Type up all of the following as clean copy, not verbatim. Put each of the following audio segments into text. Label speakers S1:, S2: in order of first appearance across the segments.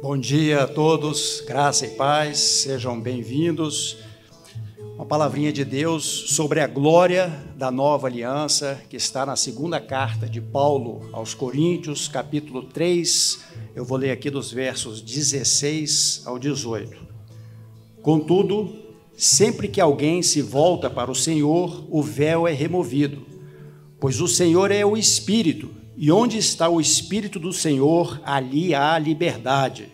S1: Bom dia a todos, graça e paz, sejam bem-vindos. Uma palavrinha de Deus sobre a glória da nova aliança, que está na segunda carta de Paulo aos Coríntios, capítulo 3, eu vou ler aqui dos versos 16 ao 18. Contudo, sempre que alguém se volta para o Senhor, o véu é removido, pois o Senhor é o Espírito, e onde está o Espírito do Senhor, ali há liberdade.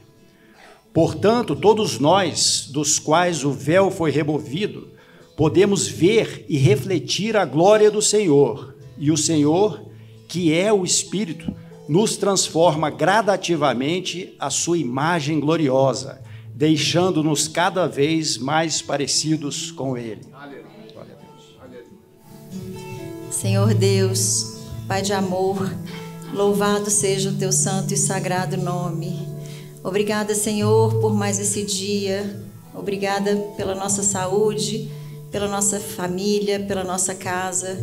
S1: Portanto, todos nós, dos quais o véu foi removido, podemos ver e refletir a glória do Senhor. E o Senhor, que é o Espírito, nos transforma gradativamente à sua imagem gloriosa, deixando-nos cada vez mais parecidos com Ele. Glória a Deus.
S2: Senhor Deus, Pai de amor, louvado seja o teu santo e sagrado nome. Obrigada, Senhor, por mais esse dia. Obrigada pela nossa saúde, pela nossa família, pela nossa casa.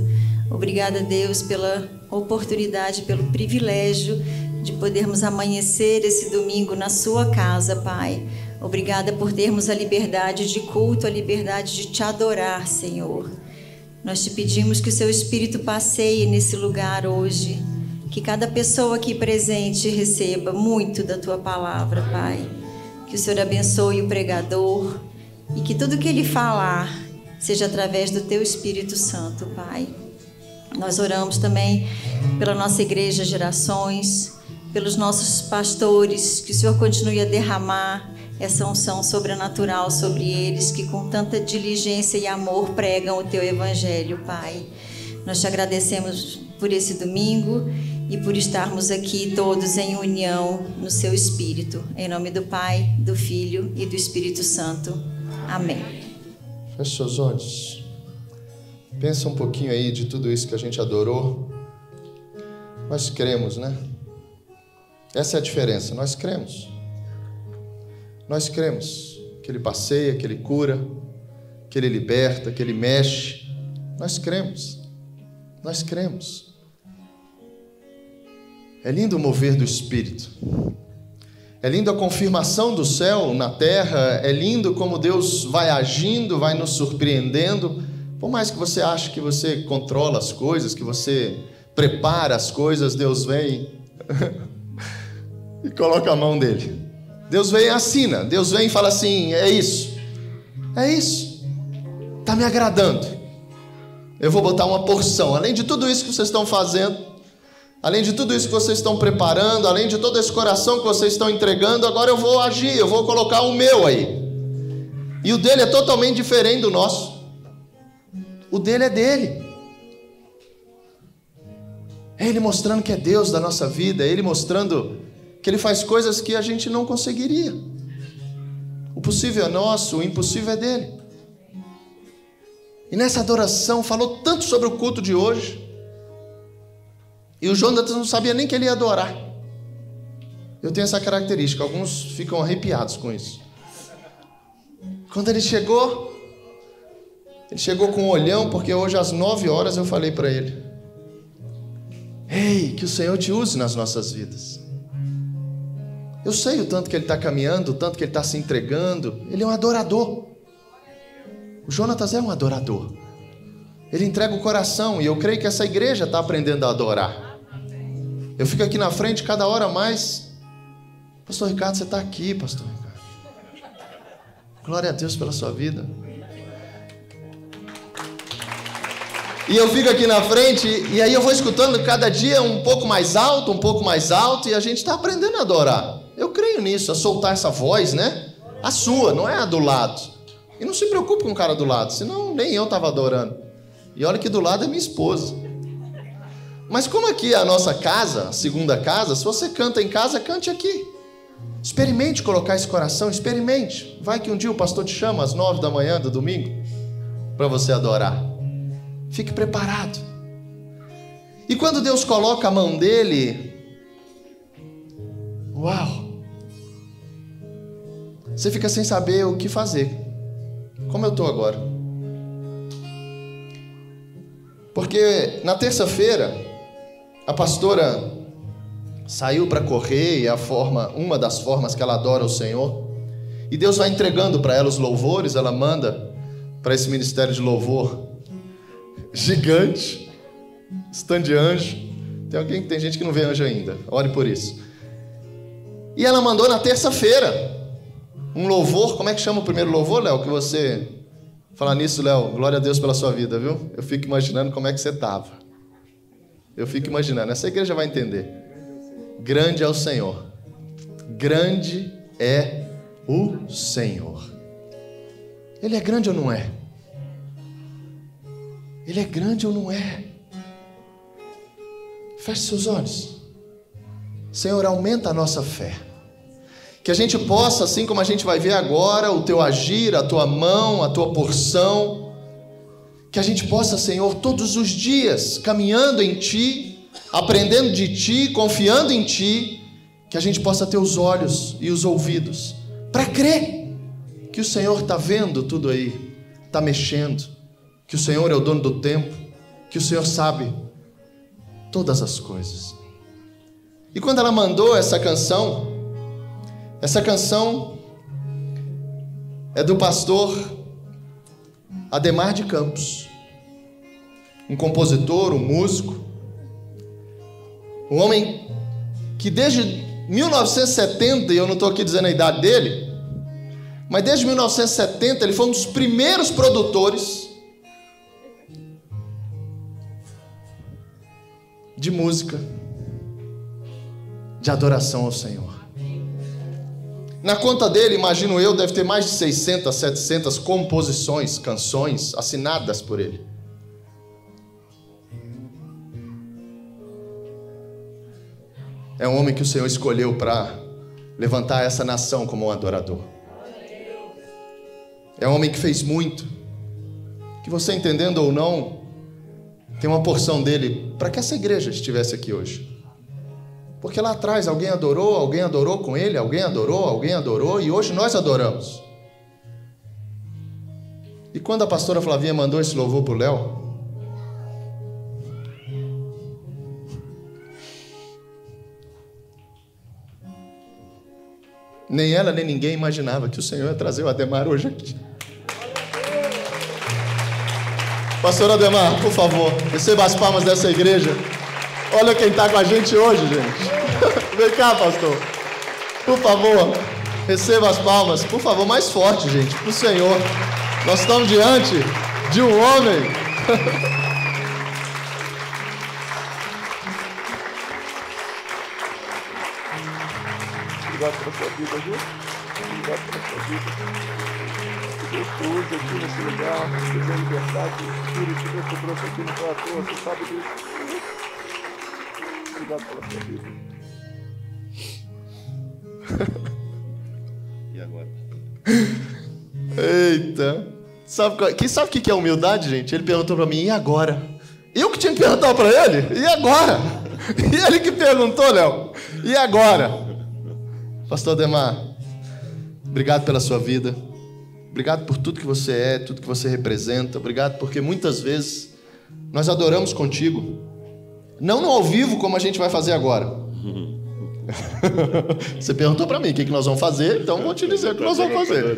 S2: Obrigada, Deus, pela oportunidade, pelo privilégio de podermos amanhecer esse domingo na sua casa, Pai. Obrigada por termos a liberdade de culto, a liberdade de te adorar, Senhor. Nós te pedimos que o seu Espírito passeie nesse lugar hoje, que cada pessoa aqui presente receba muito da tua palavra, Pai. Que o Senhor abençoe o pregador e que tudo que ele falar seja através do teu Espírito Santo, Pai. Nós oramos também pela nossa igreja Gerações, pelos nossos pastores, que o Senhor continue a derramar essa unção sobrenatural sobre eles, que com tanta diligência e amor pregam o teu evangelho, Pai. Nós te agradecemos por esse domingo e por estarmos aqui todos em união no seu Espírito. Em nome do Pai, do Filho e do Espírito Santo. Amém.
S3: Feche seus olhos. Pensa um pouquinho aí de tudo isso que a gente adorou. Nós cremos, né? Essa é a diferença, nós cremos. Nós cremos que Ele passeia, que Ele cura, que Ele liberta, que Ele mexe. Nós cremos. Nós cremos. É lindo o mover do Espírito. É lindo a confirmação do céu na terra. É lindo como Deus vai agindo, vai nos surpreendendo. Por mais que você ache que você controla as coisas, que você prepara as coisas, Deus vem e coloca a mão dele. Deus vem e assina. Deus vem e fala assim: é isso. É isso. Está me agradando. Eu vou botar uma porção. Além de tudo isso que vocês estão fazendo, além de tudo isso que vocês estão preparando, além de todo esse coração que vocês estão entregando, agora eu vou agir, eu vou colocar o meu aí. E o dele é totalmente diferente do nosso. O dele é dele. É Ele mostrando que é Deus da nossa vida, é Ele mostrando que Ele faz coisas que a gente não conseguiria. O possível é nosso, o impossível é dele. E nessa adoração falou tanto sobre o culto de hoje. E o Jonatas não sabia nem que ele ia adorar. Eu tenho essa característica, alguns ficam arrepiados com isso. Quando ele chegou com um olhão, porque hoje às 9 horas eu falei para ele: ei, que o Senhor te use nas nossas vidas. Eu sei o tanto que ele está caminhando, o tanto que ele está se entregando. Ele é um adorador. O Jonatas é um adorador. Ele entrega o coração, e eu creio que essa igreja está aprendendo a adorar. Eu fico aqui na frente cada hora mais. Pastor Ricardo, você está aqui, pastor Ricardo. Glória a Deus pela sua vida. E eu fico aqui na frente, e aí eu vou escutando cada dia um pouco mais alto, e a gente está aprendendo a adorar. Eu creio nisso, a soltar essa voz, né? A sua, não é a do lado. E não se preocupe com o cara do lado, senão nem eu estava adorando. E olha que do lado é minha esposa. Mas como aqui é a nossa casa, a segunda casa, se você canta em casa, cante aqui. Experimente colocar esse coração, experimente. Vai que um dia o pastor te chama às 9 da manhã do domingo para você adorar. Fique preparado. E quando Deus coloca a mão dele, uau! Você fica sem saber o que fazer. Como eu estou agora. Porque na terça-feira, a pastora saiu para correr e uma das formas que ela adora o Senhor. E Deus vai entregando para ela os louvores, ela manda para esse ministério de louvor gigante, stand de anjo. Tem gente que não vê anjo ainda, ore por isso. E ela mandou na terça-feira um louvor. Como é que chama o primeiro louvor, Léo? Que você... Falar nisso, Léo, glória a Deus pela sua vida, viu? Eu fico imaginando como é que você estava. Eu fico imaginando, essa igreja vai entender. Grande é o Senhor. Grande é o Senhor. Ele é grande ou não é? Ele é grande ou não é? Feche seus olhos. Senhor, aumenta a nossa fé. Que a gente possa, assim como a gente vai ver agora, o teu agir, a tua mão, a tua porção. Que a gente possa, Senhor, todos os dias, caminhando em Ti, aprendendo de Ti, confiando em Ti, que a gente possa ter os olhos e os ouvidos para crer que o Senhor está vendo tudo aí, está mexendo, que o Senhor é o dono do tempo, que o Senhor sabe todas as coisas. E quando ela mandou essa canção é do pastor Ademar de Campos, um compositor, um músico, um homem que desde 1970, e eu não estou aqui dizendo a idade dele, mas desde 1970 ele foi um dos primeiros produtores de música, de adoração ao Senhor. Na conta dele, imagino eu, deve ter mais de 600, 700 composições, canções assinadas por ele. É um homem que o Senhor escolheu para levantar essa nação como um adorador. É um homem que fez muito, que você entendendo ou não, tem uma porção dele para que essa igreja estivesse aqui hoje. Porque lá atrás alguém adorou com ele, alguém adorou, e hoje nós adoramos. E quando a pastora Flavinha mandou esse louvor para o Léo, nem ela nem ninguém imaginava que o Senhor ia trazer o Ademar hoje aqui. Pastor Ademar, por favor, receba as palmas dessa igreja. Olha quem está com a gente hoje, gente. Vem cá, pastor. Por favor, receba as palmas. Por favor, mais forte, gente, para o Senhor. Nós estamos diante de um homem.
S4: Obrigado pela sua vida, viu? Obrigado pela sua vida. Que Deus te use aqui nesse lugar, que Deus dê liberdade de espírito, que Deus te trouxe aqui no platô, você sabe disso. Obrigado pela sua vida.
S3: E agora? Eita. Sabe o que é humildade, gente? Ele perguntou para mim, e agora? Eu que tinha que perguntar para ele, e agora? E ele que perguntou, Léo, e agora? Pastor Ademar, obrigado pela sua vida. Obrigado por tudo que você é, tudo que você representa. Obrigado porque muitas vezes nós adoramos contigo. Não no ao vivo como a gente vai fazer agora. Você perguntou para mim o que nós vamos fazer, então vou te dizer o que nós vamos fazer.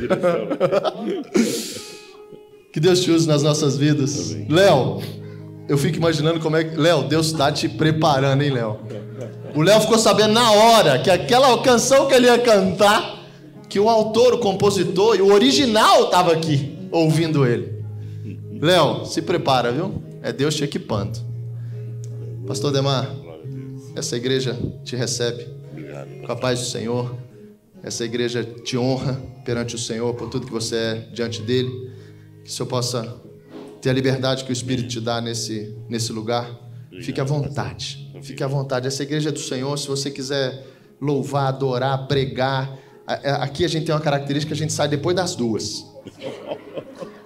S3: Que Deus te use nas nossas vidas. Léo, eu fico imaginando como é que... Léo, Deus está te preparando, hein, Léo? O Léo ficou sabendo na hora que aquela canção que ele ia cantar, que o autor, o compositor e o original estava aqui, ouvindo ele. Léo, se prepara, viu? É Deus te equipando. Pastor Ademar, essa igreja te recebe com a paz do Senhor. Essa igreja te honra perante o Senhor por tudo que você é diante dele. Que o Senhor possa ter a liberdade que o Espírito te dá nesse lugar. Fique à vontade. Fique à vontade. Essa igreja é do Senhor. Se você quiser louvar, adorar, pregar, aqui a gente tem uma característica, a gente sai depois das 2.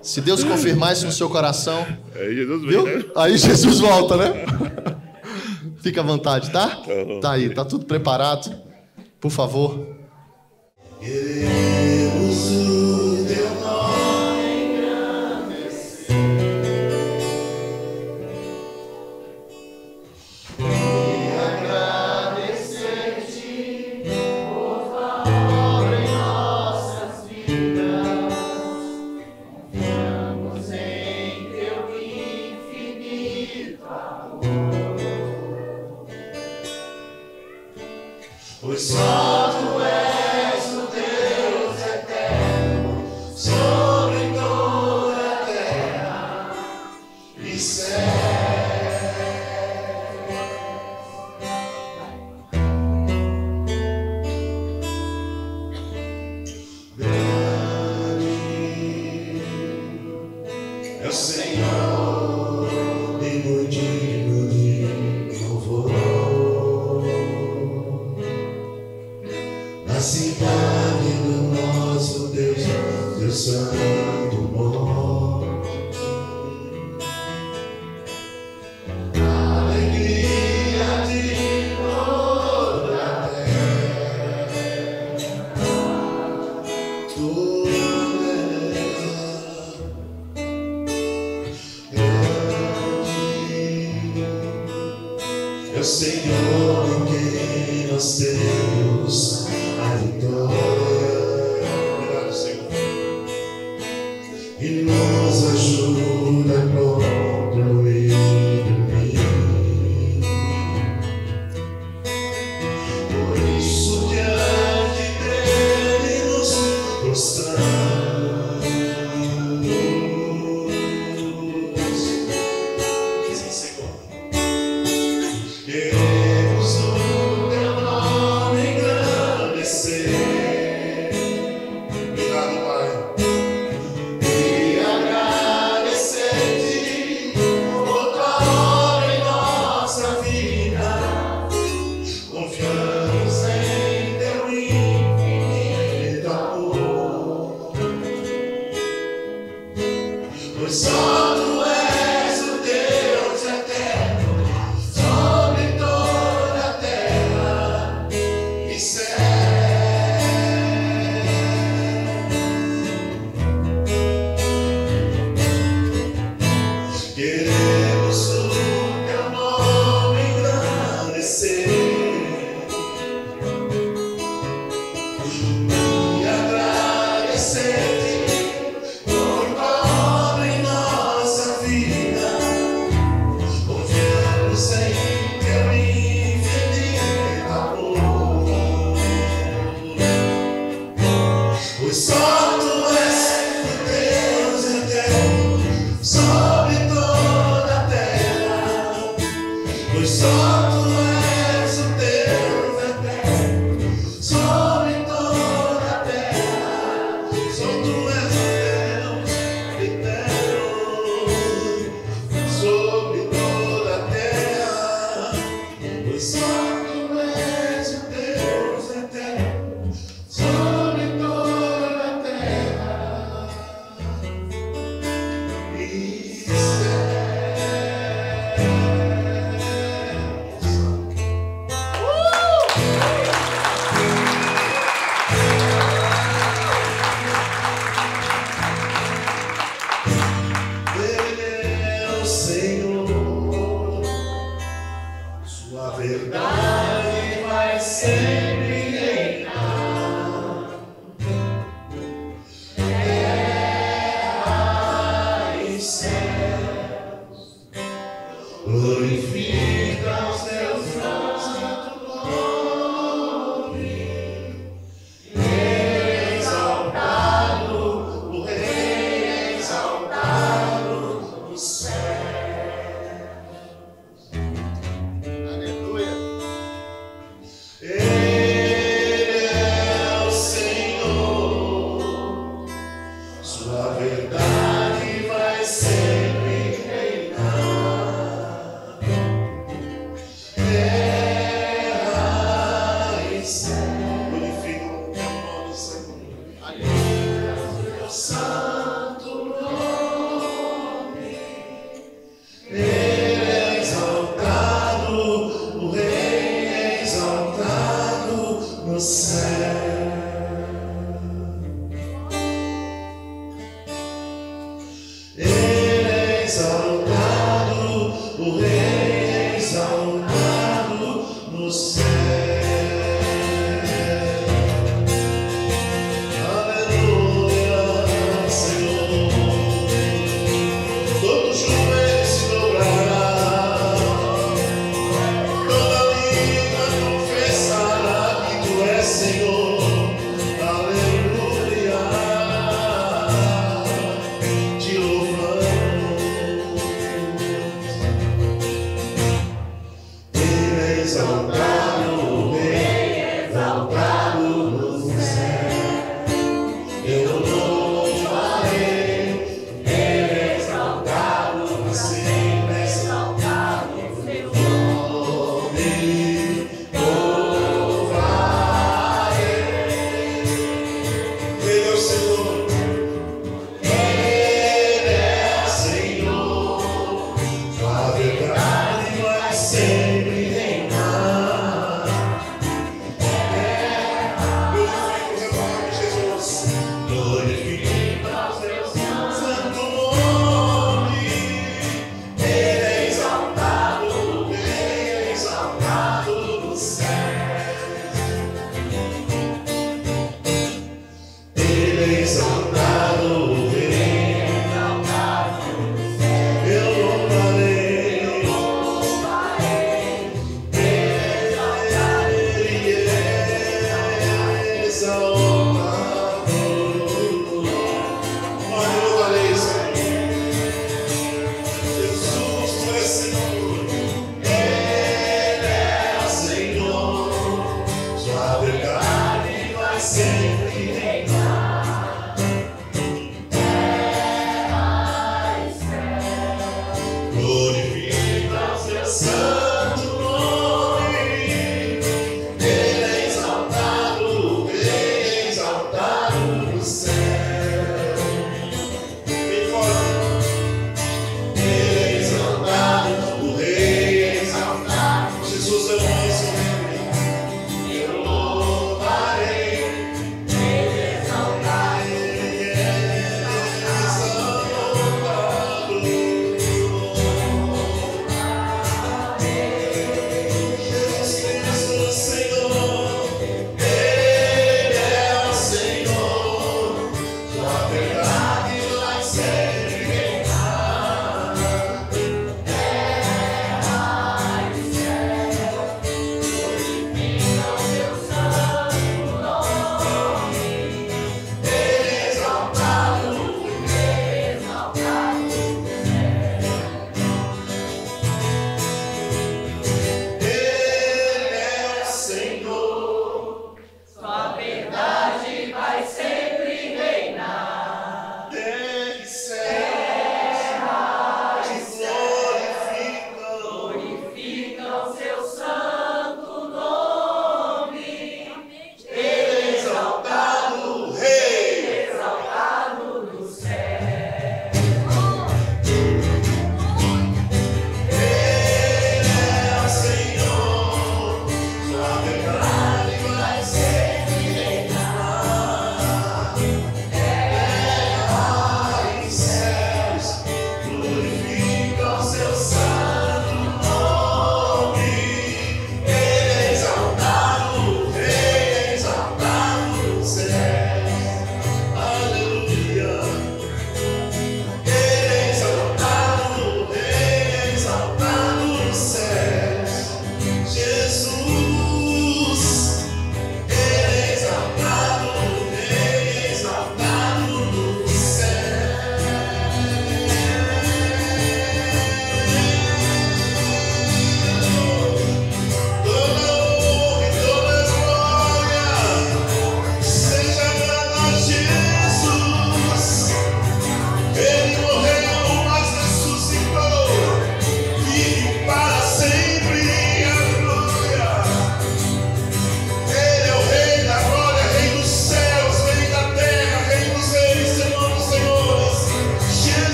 S3: Se Deus confirmar isso no seu coração,
S4: Aí Jesus
S3: viu?
S4: vem, né?
S3: Aí Jesus volta, né? Fica à vontade, tá? Tá aí, tá tudo preparado. Por favor.
S5: Agradecer É o Senhor em quem nós temos a vitória. Obrigado, Senhor. E nos ajuda contra o inimigo. Por isso, diante dele nos prostramos. Sim, Senhor. Queremos o teu nome engrandecer. Obrigado, Pai. E agradecer-te por tua obra em nossa vida. Confiamos em teu infinito amor. Pois só tu és o Deus eterno sobre toda a terra e céu. Queremos o teu nome engrandecer e agradecer-te por tua obra em nossa vida. Confiamos em teu infinito amor. Pois só tu és o Deus eterno sobre toda a terra. Pois só tu és o Deus eterno sobre toda a terra. Só tu és o Deus eterno sobre toda a terra. Pois só tu és o Deus eterno sobre toda a terra.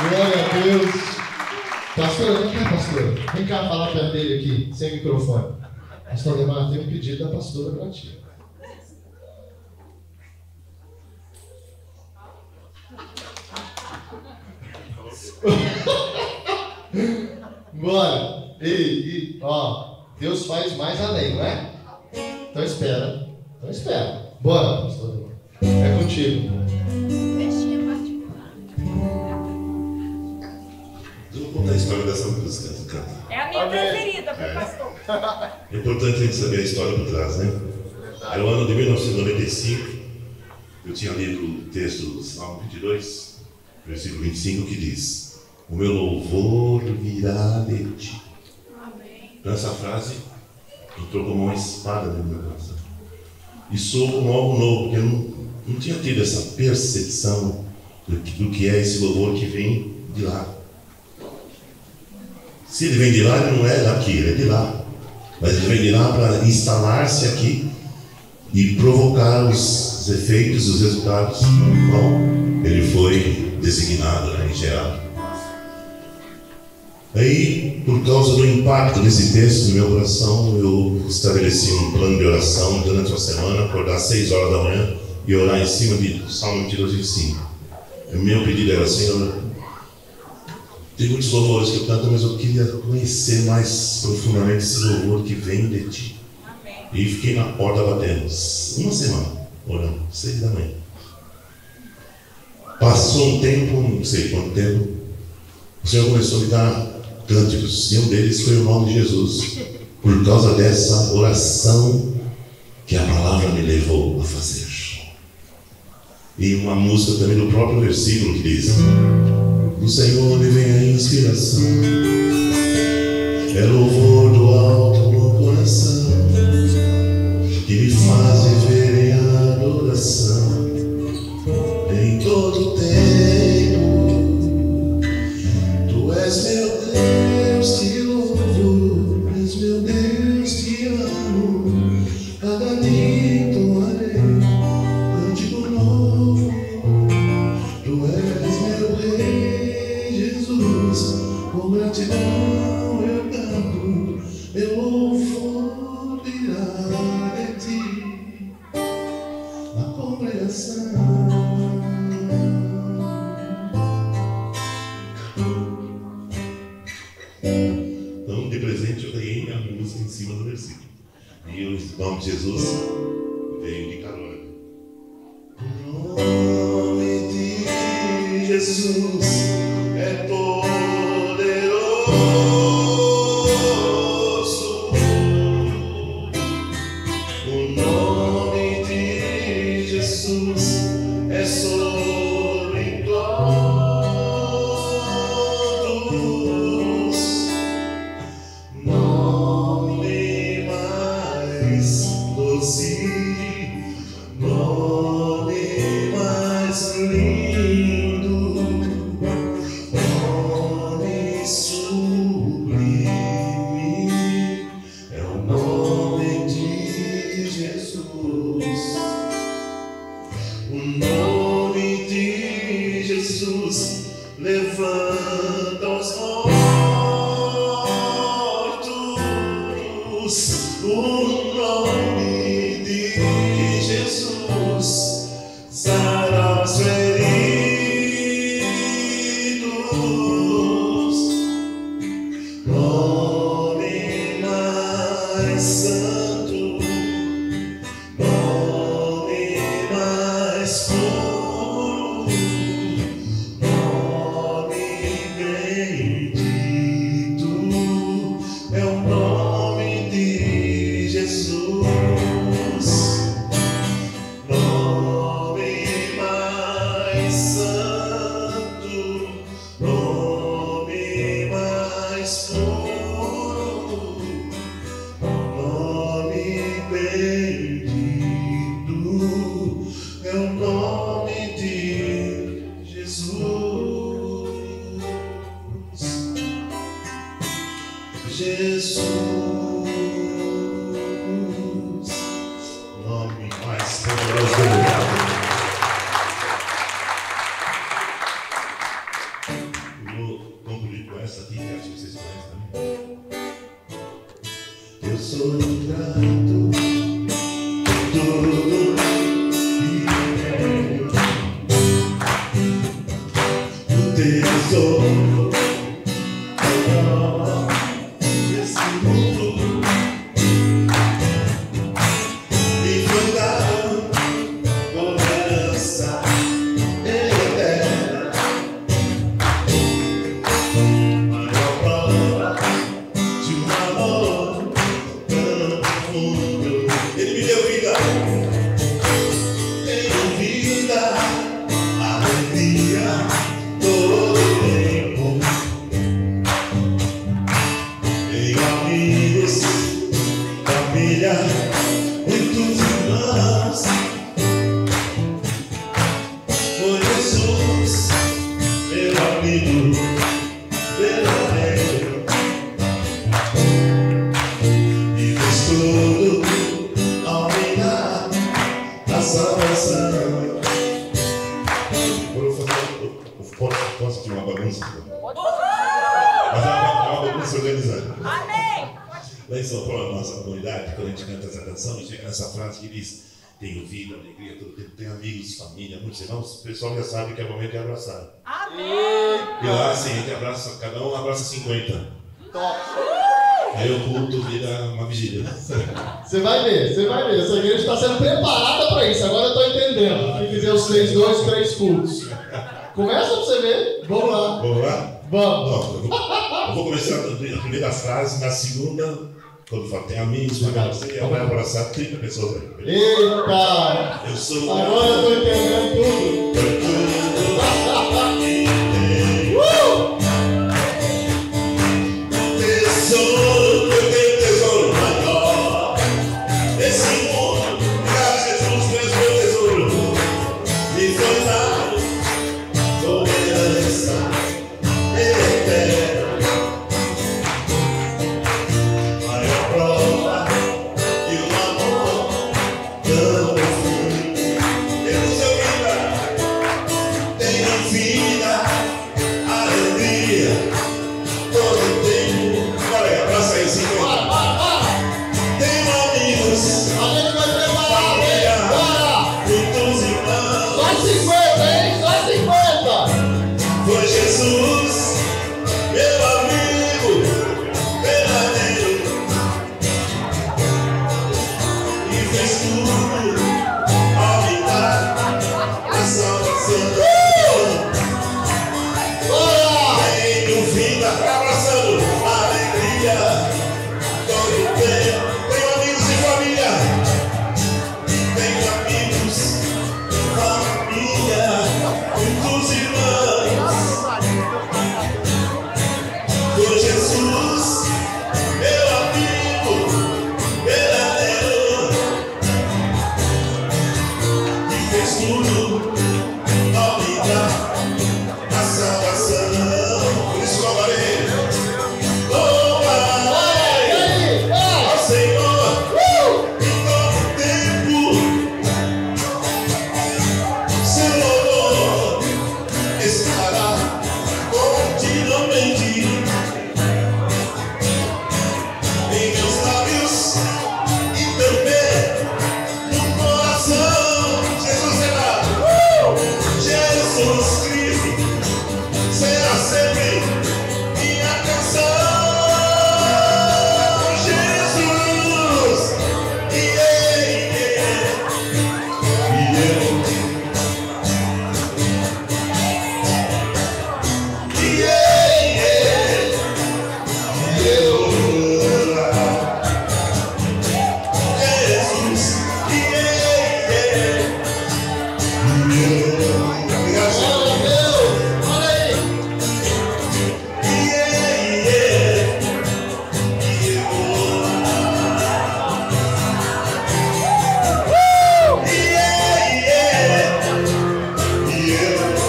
S3: Glória a Deus. Pastor, vem cá, pastor. Vem cá falar perto dele aqui, sem microfone. Pastor Lemar, tem um pedido da pastora para ti. Bora. Ó, Deus faz mais além, não é? Então espera. Bora, pastor Lemar. É contigo.
S6: A história dessa música que canta.
S7: É a minha preferida, pro pastor.
S6: É importante a gente saber a história por trás, né? Era o ano de 1995. Eu tinha lido o texto do Salmo 22, versículo 25, que diz: o meu louvor virá de ti. Então essa frase entrou como uma espada dentro do meu coração. E soou como algo novo, porque eu não tinha tido essa percepção do que é esse louvor que vem de lá. Se ele vem de lá, ele não é daqui, ele é de lá. Mas ele vem de lá para instalar-se aqui e provocar os efeitos e os resultados no qual ele foi designado, né, e gerado. Aí, por causa do impacto desse texto no meu coração, eu estabeleci um plano de oração durante uma semana, acordar às 6 horas da manhã e orar em cima de Salmo 22, 25. O meu pedido era: Senhor, tem muitos louvores que eu canto, mas eu queria conhecer mais profundamente esse louvor que vem de Ti. Amém. E fiquei na porta batendo uma semana, orando, 6 da manhã. Passou um tempo, não sei quanto tempo, o Senhor começou a me dar cânticos, e um deles foi o nome de Jesus, por causa dessa oração que a palavra me levou a fazer. E uma música também do próprio versículo que diz: do Senhor me vem a inspiração, é louvor do alto no coração, que me faz viver em adoração em todo tempo. Tu és meu Deus, te louvo, és meu Deus, te amo, cada dia toarei cântico novo. Tu és meu Rei Jesus, com gratidão eu canto, meu louvor virá de Ti na congregação. Então, de presente, eu ganhei a música em cima do versículo. E o nome de Jesus veio de carona. O nome de Jesus é poderoso. O nome de Jesus é sobre todos. Nome mais doce, nome mais lindo, nome sublime, é o nome de Jesus. O nome de Jesus levanta os mortos. O nome de Jesus sara os feridos. Nome mais santo, nome mais puro, nome bendito, é o nome de Jesus. Nome mais santo, nome mais puro, nome bendito, é o nome de Jesus. Jesus, nome mais poderoso do mundo. Eu vou concluir com essa aqui, que acho que vocês conhecem também. Eu sou grato por tudo que tenho, o tesouro maior desse mundo me foi dado como herança eterna. Maior prova de um amor tão profundo. Ele me deu vida, tenho vida, alegria todo tempo. Tenho amigos, família, muitos irmãos. Foi Jesus, meu amigo verdadeiro, e fez tudo ao me dar irmãos. Mas é uma bagunça organizada.
S7: Amém.
S6: Lá em São Paulo, na nossa comunidade, quando a gente canta essa canção, a gente chega nessa frase que diz: tenho vida, alegria, todo tempo, tenho amigos, família, muitos irmãos. O pessoal já sabe que é o momento de abraçar.
S7: Amém.
S6: E lá, assim, a gente abraça, cada um abraça 50. Aí o culto vira uma vigília.
S3: Você vai ver. Essa igreja está sendo preparada para isso. Agora eu estou entendendo. Tem que dizer os 3 cultos. Começa para você ver. Vamos lá.
S6: Vamos lá?
S3: Vamos.
S6: Eu vou começar a primeira frase, na segunda, quando fala tem amigos, eu vou abraçar 30 pessoas aí.
S3: Eita!
S6: Eu sou.
S3: Agora eu estou entendendo tudo.
S6: Tesouro, eu tenho tesouro maior. Esse mundo, graças a Jesus, meu tesouro. Me foi dado com herança eterna. Maior prova e o amor tão profundo. Eu sou vida, tenho vida, alegria. Todo tempo, olha aí, abraça aí, 50. Tenho amigos, família, muitos irmãos.
S3: Só 50, hein? Só 50!
S6: Foi Jesus, meu amigo verdadeiro, e fez tudo ao me dar a salvação. Tenho vida, abraçando alegria todo tempo. Tenho amigos e família. Tenho amigos, família, muitos irmãos. Foi Jesus, meu amigo verdadeiro, e fez tudo ao me dar a salvação. Por isso louvarei, louvarei ao Senhor em todo tempo. Seu louvor estará continuamente em meus lábios e também no coração. Jesus será, Jesus Cristo será sempre minha canção. Jesus, e Jesus,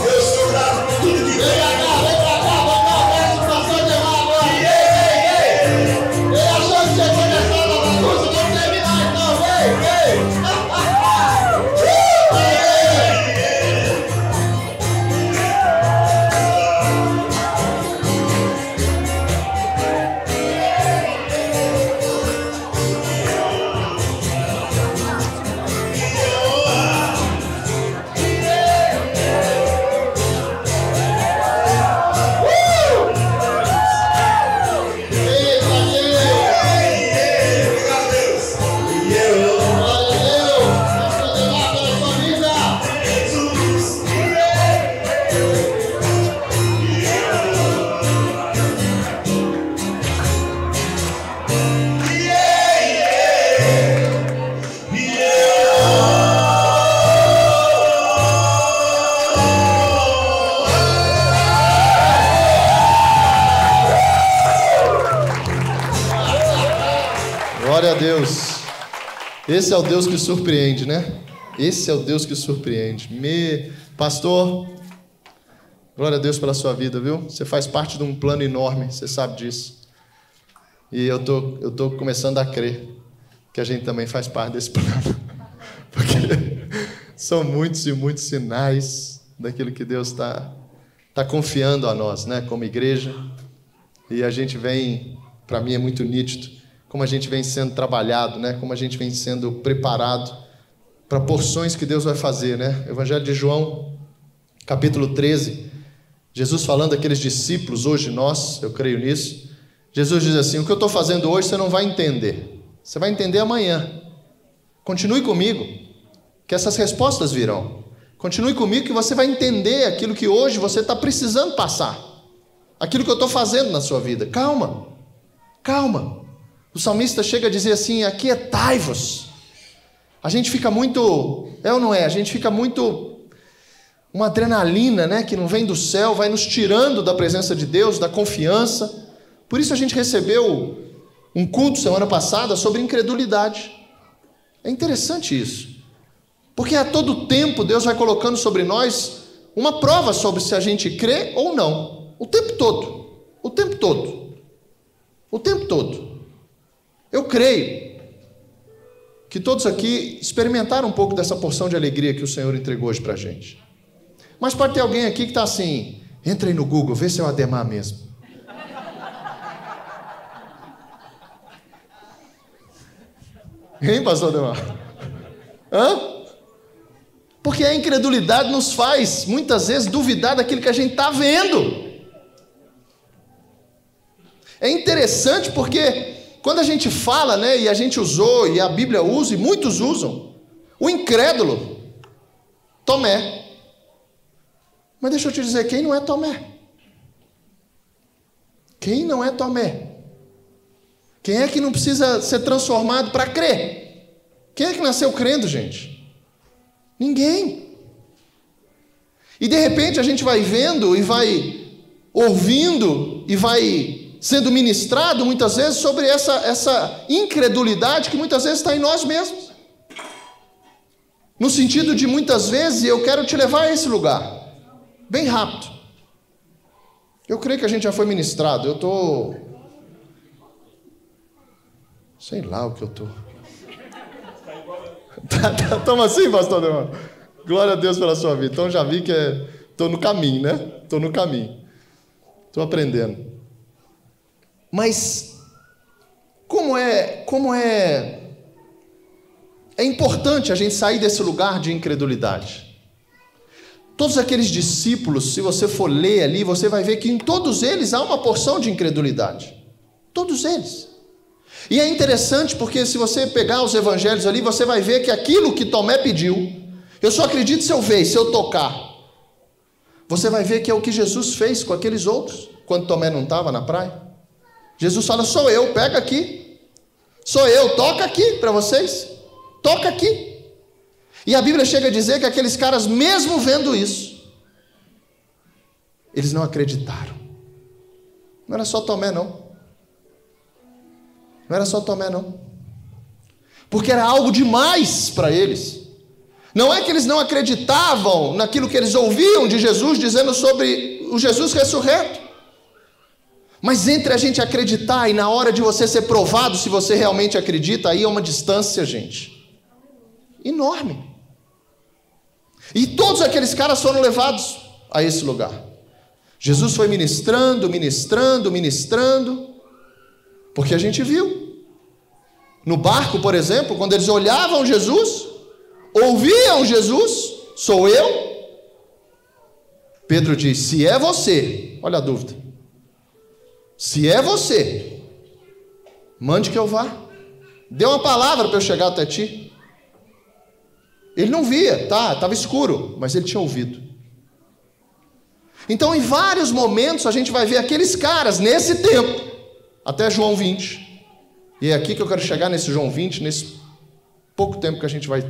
S6: eu sou grato por tudo que
S3: Vem pra cá, situação de errado. Ele achou que chegou nessa bagunça, vamos terminar então, vem! Glória a Deus. Esse é o Deus que surpreende, né? Esse é o Deus que surpreende. Pastor, glória a Deus pela sua vida, viu? Você faz parte de um plano enorme, você sabe disso. E eu tô começando a crer que a gente também faz parte desse plano. Porque são muitos e muitos sinais daquilo que Deus está está confiando a nós, né, como igreja. E a gente vem, para mim é muito nítido, como a gente vem sendo trabalhado, né, como a gente vem sendo preparado para porções que Deus vai fazer, né? Evangelho de João, capítulo 13, Jesus falando àqueles discípulos, hoje nós, eu creio nisso, Jesus diz assim: o que eu estou fazendo hoje você não vai entender, você vai entender amanhã. Continue comigo, que essas respostas virão. Continue comigo que você vai entender aquilo que hoje você está precisando passar, aquilo que eu estou fazendo na sua vida. Calma, calma. O salmista chega a dizer assim: aquietai-vos. A gente fica muito, é ou não é? A gente fica muito, uma adrenalina, né, que não vem do céu, vai nos tirando da presença de Deus, da confiança. Por isso a gente recebeu um culto semana passada sobre incredulidade. É interessante isso, porque a todo tempo Deus vai colocando sobre nós uma prova sobre se a gente crê ou não, o tempo todo, o tempo todo, o tempo todo. Eu creio que todos aqui experimentaram um pouco dessa porção de alegria que o Senhor entregou hoje para a gente. Mas pode ter alguém aqui que está assim: entra aí no Google, vê se é o Ademar mesmo. Hein, pastor Ademar? Hã? Porque a incredulidade nos faz, muitas vezes, duvidar daquilo que a gente está vendo. É interessante porque quando a gente fala, né, e a gente usou, e a Bíblia usa, e muitos usam, o incrédulo, Tomé. Mas deixa eu te dizer, quem não é Tomé? Quem não é Tomé? Quem é que não precisa ser transformado para crer? Quem é que nasceu crendo, gente? Ninguém. E de repente a gente vai vendo e vai ouvindo e vai sendo ministrado muitas vezes sobre essa incredulidade que muitas vezes está em nós mesmos. No sentido de muitas vezes, eu quero te levar a esse lugar, bem rápido. Eu creio que a gente já foi ministrado, eu estou... sei lá o que eu estou. Toma assim, pastor Ademar. Glória a Deus pela sua vida. Então já vi que estou no caminho, né? Estou no caminho. Estou aprendendo. Mas como é importante a gente sair desse lugar de incredulidade. Todos aqueles discípulos, se você for ler ali, você vai ver que em todos eles há uma porção de incredulidade. Todos eles. E é interessante porque se você pegar os evangelhos ali, você vai ver que aquilo que Tomé pediu, eu só acredito se eu ver, se eu tocar. Você vai ver que é o que Jesus fez com aqueles outros, quando Tomé não estava na praia. Jesus fala: sou eu, pega aqui. Sou eu, toca aqui para vocês. Toca aqui. E a Bíblia chega a dizer que aqueles caras, mesmo vendo isso, eles não acreditaram. Não era só Tomé, não. Não era só Tomé, não. Porque era algo demais para eles. Não é que eles não acreditavam naquilo que eles ouviam de Jesus, dizendo sobre o Jesus ressurreto. Mas entre a gente acreditar e na hora de você ser provado se você realmente acredita, aí é uma distância, gente, enorme. E todos aqueles caras foram levados a esse lugar. Jesus foi ministrando, porque a gente viu. No barco, por exemplo, quando eles olhavam Jesus, ouviam Jesus, sou eu. Pedro diz: se é você, olha a dúvida. Se é você, mande que eu vá. Dê uma palavra para eu chegar até ti. Ele não via, estava escuro, mas ele tinha ouvido. Então, em vários momentos, a gente vai ver aqueles caras, nesse tempo, até João 20. E é aqui que eu quero chegar nesse João 20, nesse pouco tempo que a gente vai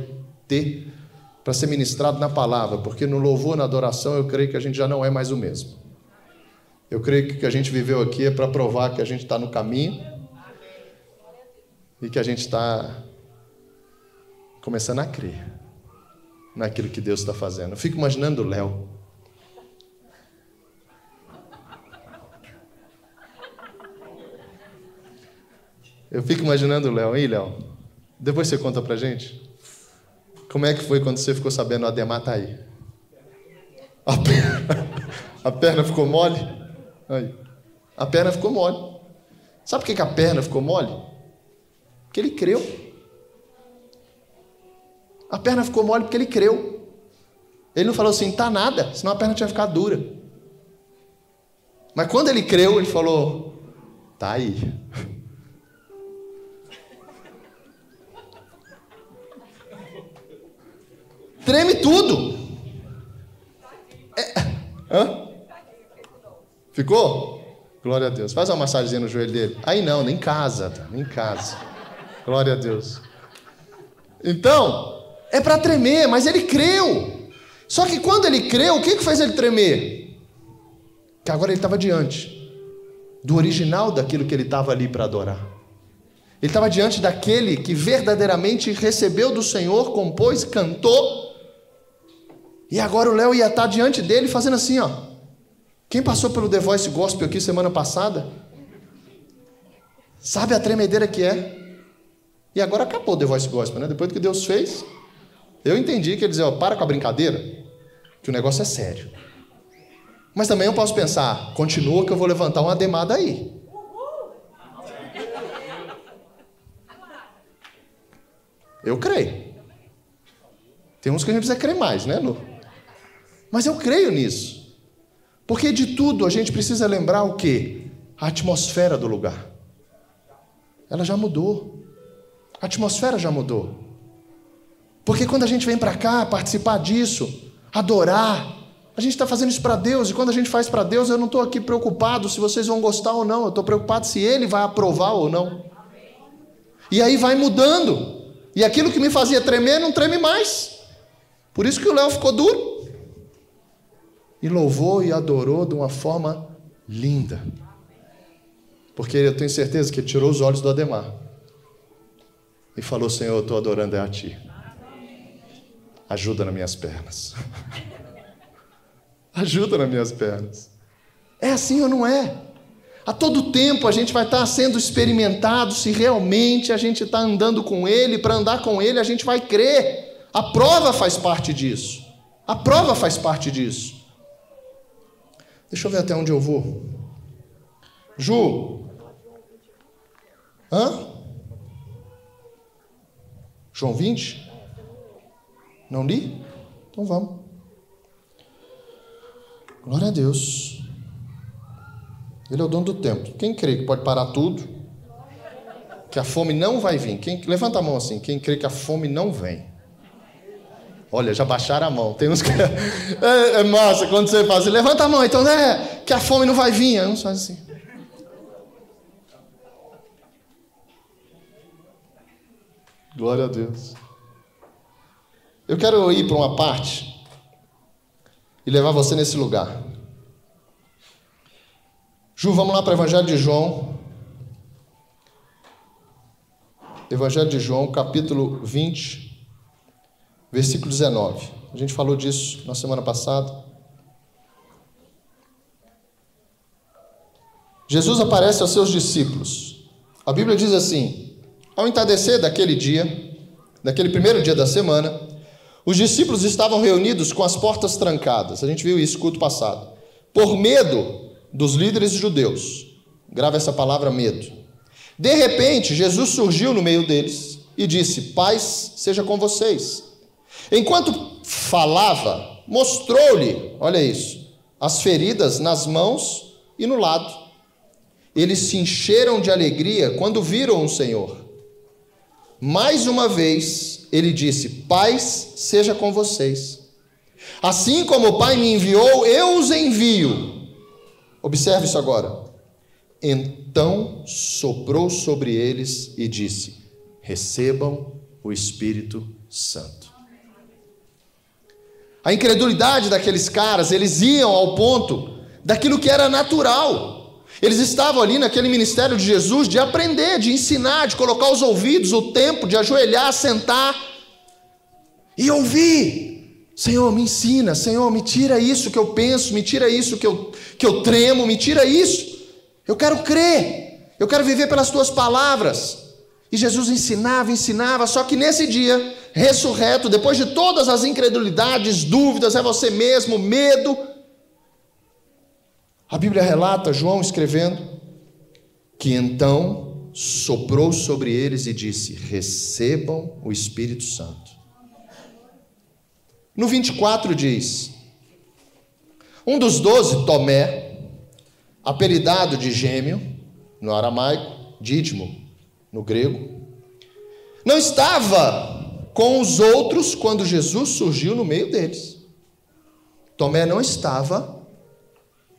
S3: ter para ser ministrado na palavra, porque no louvor, na adoração, eu creio que a gente já não é mais o mesmo. Eu creio que o que a gente viveu aqui é para provar que a gente está no caminho e que a gente está começando a crer naquilo que Deus está fazendo. Eu fico imaginando o Léo. Eu fico imaginando o Léo. Hein, Léo? Depois você conta pra gente. Como é que foi quando você ficou sabendo o Ademar tá aí? A perna ficou mole? Aí. A perna ficou mole. Sabe por que a perna ficou mole? Porque ele creu. A perna ficou mole porque ele creu. Ele não falou assim, tá nada, senão a perna tinha ficado dura. Mas quando ele creu, ele falou, tá aí. Treme tudo. Hã? Ficou? Glória a Deus. Faz uma massagenzinha no joelho dele. Aí não, nem em casa, tá? Nem em casa. Glória a Deus. Então, é para tremer, mas ele creu. Só que quando ele creu, o que fez ele tremer? Que agora ele estava diante do original daquilo que ele estava ali para adorar. Ele estava diante daquele que verdadeiramente recebeu do Senhor, compôs, cantou. E agora o Léo ia estar diante dele fazendo assim, ó. Quem passou pelo The Voice Gospel aqui semana passada, sabe a tremedeira que é? E agora acabou o The Voice Gospel, né? Depois do que Deus fez, eu entendi que ele dizia, ó, para com a brincadeira, que o negócio é sério. Mas também eu posso pensar, continua que eu vou levantar uma demada aí. Eu creio. Tem uns que a gente precisa crer mais, né, Lu? Mas eu creio nisso. Porque de tudo a gente precisa lembrar o quê? A atmosfera do lugar. Ela já mudou. A atmosfera já mudou. Porque quando a gente vem para cá participar disso, adorar, a gente está fazendo isso para Deus. E quando a gente faz para Deus, eu não estou aqui preocupado se vocês vão gostar ou não. Eu estou preocupado se Ele vai aprovar ou não. E aí vai mudando. E aquilo que me fazia tremer, não treme mais. Por isso que o Léo ficou duro. E louvou e adorou de uma forma linda. Porque eu tenho certeza que ele tirou os olhos do Ademar. E falou, Senhor, eu estou adorando a Ti. Ajuda nas minhas pernas. Ajuda nas minhas pernas. É assim ou não é? A todo tempo a gente vai estar sendo experimentado se realmente a gente está andando com Ele. Para andar com Ele a gente vai crer. A prova faz parte disso. A prova faz parte disso. Deixa eu ver até onde eu vou. Ju. Hã? João 20? Não li? Então vamos. Glória a Deus. Ele é o dono do tempo. Quem crê que pode parar tudo? Que a fome não vai vir. Levanta a mão assim. Quem crê que a fome não vem? Olha, já baixaram a mão. Tem uns que... É massa quando você faz assim. Levanta a mão, então, né? Que a fome não vai vir. Não faz assim. Glória a Deus. Eu quero ir para uma parte e levar você nesse lugar. Ju, vamos lá para o Evangelho de João. Evangelho de João, capítulo 20, versículo 19. A gente falou disso na semana passada. Jesus aparece aos seus discípulos. A Bíblia diz assim: ao entardecer daquele dia, daquele primeiro dia da semana, os discípulos estavam reunidos com as portas trancadas. A gente viu isso no culto passado. Por medo dos líderes judeus. Grava essa palavra, medo. De repente, Jesus surgiu no meio deles e disse: paz seja com vocês. Enquanto falava, mostrou-lhe, olha isso, as feridas nas mãos e no lado. Eles se encheram de alegria quando viram o Senhor. Mais uma vez, ele disse: paz seja com vocês. Assim como o Pai me enviou, eu os envio. Observe isso agora. Então soprou sobre eles e disse: recebam o Espírito Santo. A incredulidade daqueles caras, eles iam ao ponto daquilo que era natural. Eles estavam ali naquele ministério de Jesus de aprender, de ensinar, de colocar os ouvidos, o tempo, de ajoelhar, sentar e ouvir. Senhor, me ensina. Senhor, me tira isso que eu penso, me tira isso que eu tremo, me tira isso. Eu quero crer, eu quero viver pelas tuas palavras. E Jesus ensinava, só que nesse dia, ressurreto, depois de todas as incredulidades, dúvidas, é você mesmo, medo, A Bíblia relata João escrevendo que então soprou sobre eles e disse: recebam o Espírito Santo. No 24 diz: um dos 12, Tomé, apelidado de Gêmeo, no aramaico, Dídimo, no grego, não estava com os outros quando Jesus surgiu no meio deles. Tomé não estava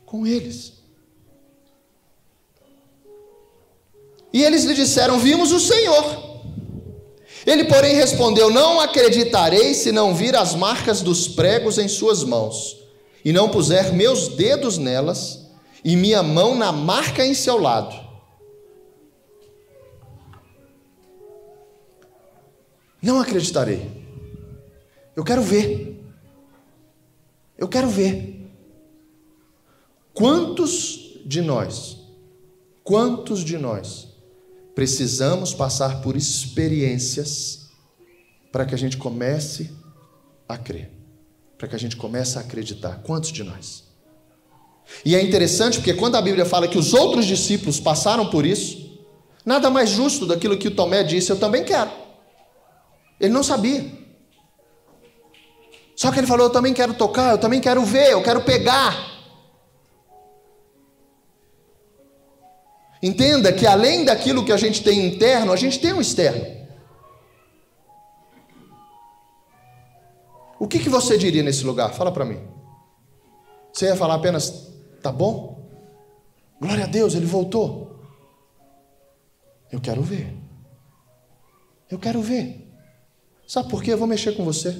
S3: com eles. E eles lhe disseram: vimos o Senhor. Ele, porém, respondeu: não acreditarei se não vir as marcas dos pregos em suas mãos, e não puser meus dedos nelas, e minha mão na marca em seu lado. Não acreditarei. Eu quero ver. Eu quero ver. Quantos de nós precisamos passar por experiências para que a gente comece a crer, para que a gente comece a acreditar? Quantos de nós? E é interessante porque quando a Bíblia fala que os outros discípulos passaram por isso, nada mais justo daquilo que o Tomé disse: eu também quero. Ele não sabia. Só que ele falou: eu também quero tocar, eu também quero ver, eu quero pegar. Entenda que além daquilo que a gente tem interno, a gente tem um externo. O que você diria nesse lugar? Fala para mim. Você ia falar apenas: tá bom? Glória a Deus, ele voltou. Eu quero ver. Eu quero ver. Sabe por quê? Eu vou mexer com você.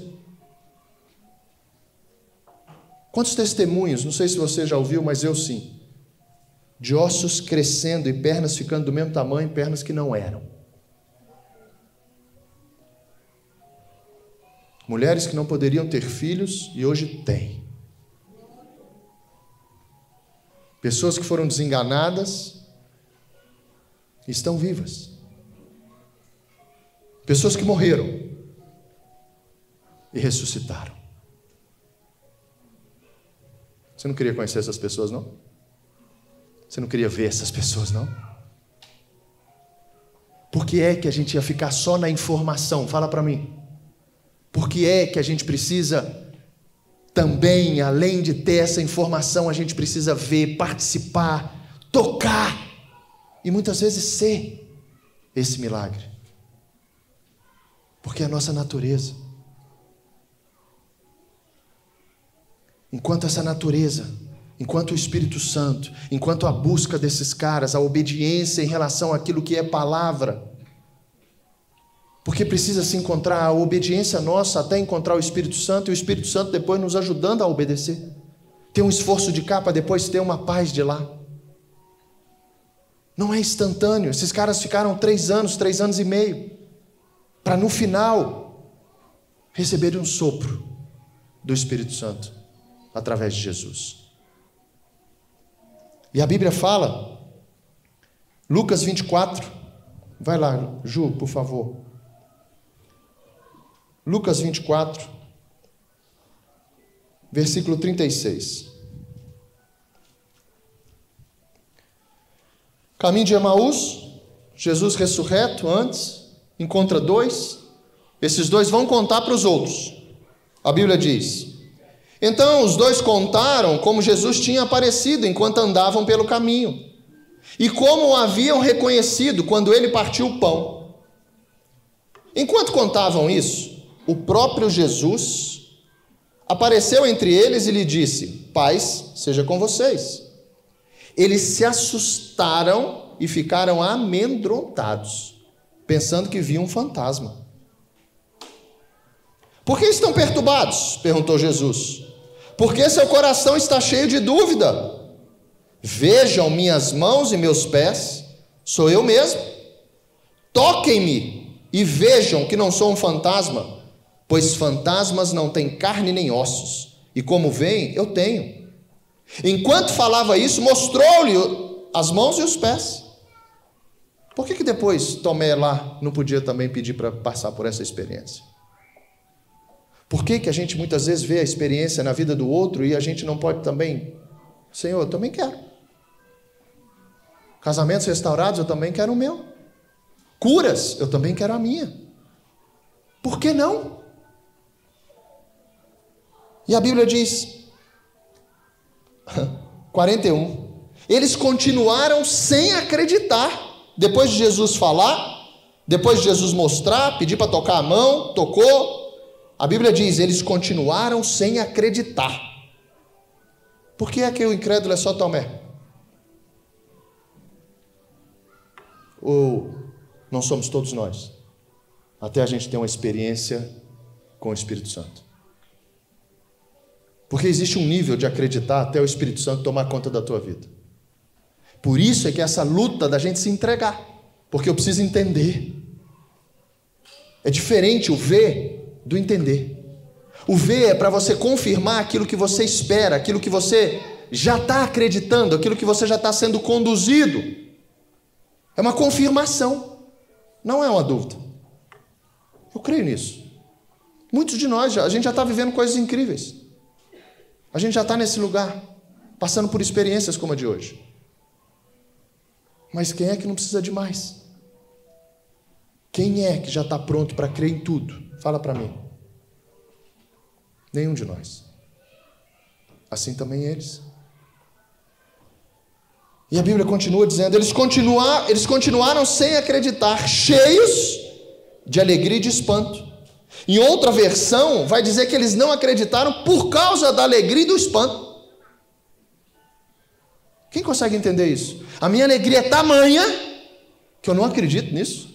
S3: Quantos testemunhos, não sei se você já ouviu, mas eu sim, de ossos crescendo e pernas ficando do mesmo tamanho, pernas que não eram. Mulheres que não poderiam ter filhos e hoje têm. Pessoas que foram desenganadas e estão vivas. Pessoas que morreram e ressuscitaram. Você não queria conhecer essas pessoas, não? Você não queria ver essas pessoas, não? Por que é que a gente ia ficar só na informação? Fala para mim. Por que é que a gente precisa também, além de ter essa informação, a gente precisa ver, participar, tocar e muitas vezes ser esse milagre? Porque é a nossa natureza. Enquanto essa natureza, enquanto o Espírito Santo, enquanto a busca desses caras, a obediência em relação àquilo que é palavra, porque precisa se encontrar a obediência nossa até encontrar o Espírito Santo, e o Espírito Santo depois nos ajudando a obedecer. Ter um esforço de cá para depois ter uma paz de lá. Não é instantâneo. Esses caras ficaram 3 anos e meio, para no final receberem um sopro do Espírito Santo através de Jesus. E a Bíblia fala, Lucas 24, vai lá, Ju, por favor. Lucas 24, versículo 36. Caminho de Emaús, Jesus ressurreto antes, encontra 2, esses 2 vão contar para os outros. A Bíblia diz: então os 2 contaram como Jesus tinha aparecido enquanto andavam pelo caminho, e como o haviam reconhecido quando ele partiu o pão. Enquanto contavam isso, o próprio Jesus apareceu entre eles e lhe disse: paz seja com vocês. Eles se assustaram e ficaram amedrontados, pensando que viam um fantasma. Por que estão perturbados? Perguntou Jesus. Porque seu coração está cheio de dúvida. Vejam minhas mãos e meus pés, sou eu mesmo. Toquem-me e vejam que não sou um fantasma, pois fantasmas não têm carne nem ossos, e como veem, eu tenho. Enquanto falava isso, mostrou-lhe as mãos e os pés. Por que depois Tomé lá não podia também pedir para passar por essa experiência? Por que a gente muitas vezes vê a experiência na vida do outro e a gente não pode também Senhor, eu também quero. Casamentos restaurados, eu também quero o meu. Curas, eu também quero a minha. Por que não? E a Bíblia diz, 41, eles continuaram sem acreditar. Depois de Jesus falar, depois de Jesus mostrar, pedir para tocar a mão, tocou. A Bíblia diz, eles continuaram sem acreditar. Por que é que o incrédulo é só Tomé? Ou não somos todos nós? Até a gente ter uma experiência com o Espírito Santo. Porque existe um nível de acreditar até o Espírito Santo tomar conta da tua vida. Por isso é que essa luta da gente se entregar. Porque eu preciso entender. É diferente o ver do entender. O ver é para você confirmar aquilo que você espera, aquilo que você já está acreditando, aquilo que você já está sendo conduzido. É uma confirmação, não é uma dúvida. Eu creio nisso. Muitos de nós, a gente já está vivendo coisas incríveis. A gente já está nesse lugar, passando por experiências como a de hoje. Mas quem é que não precisa de mais? Quem é que já está pronto para crer em tudo? Fala para mim. Nenhum de nós. Assim também eles. E a Bíblia continua dizendo, eles continuaram sem acreditar, cheios de alegria e de espanto. Em outra versão, vai dizer que eles não acreditaram por causa da alegria e do espanto. Quem consegue entender isso? A minha alegria é tamanha que eu não acredito nisso.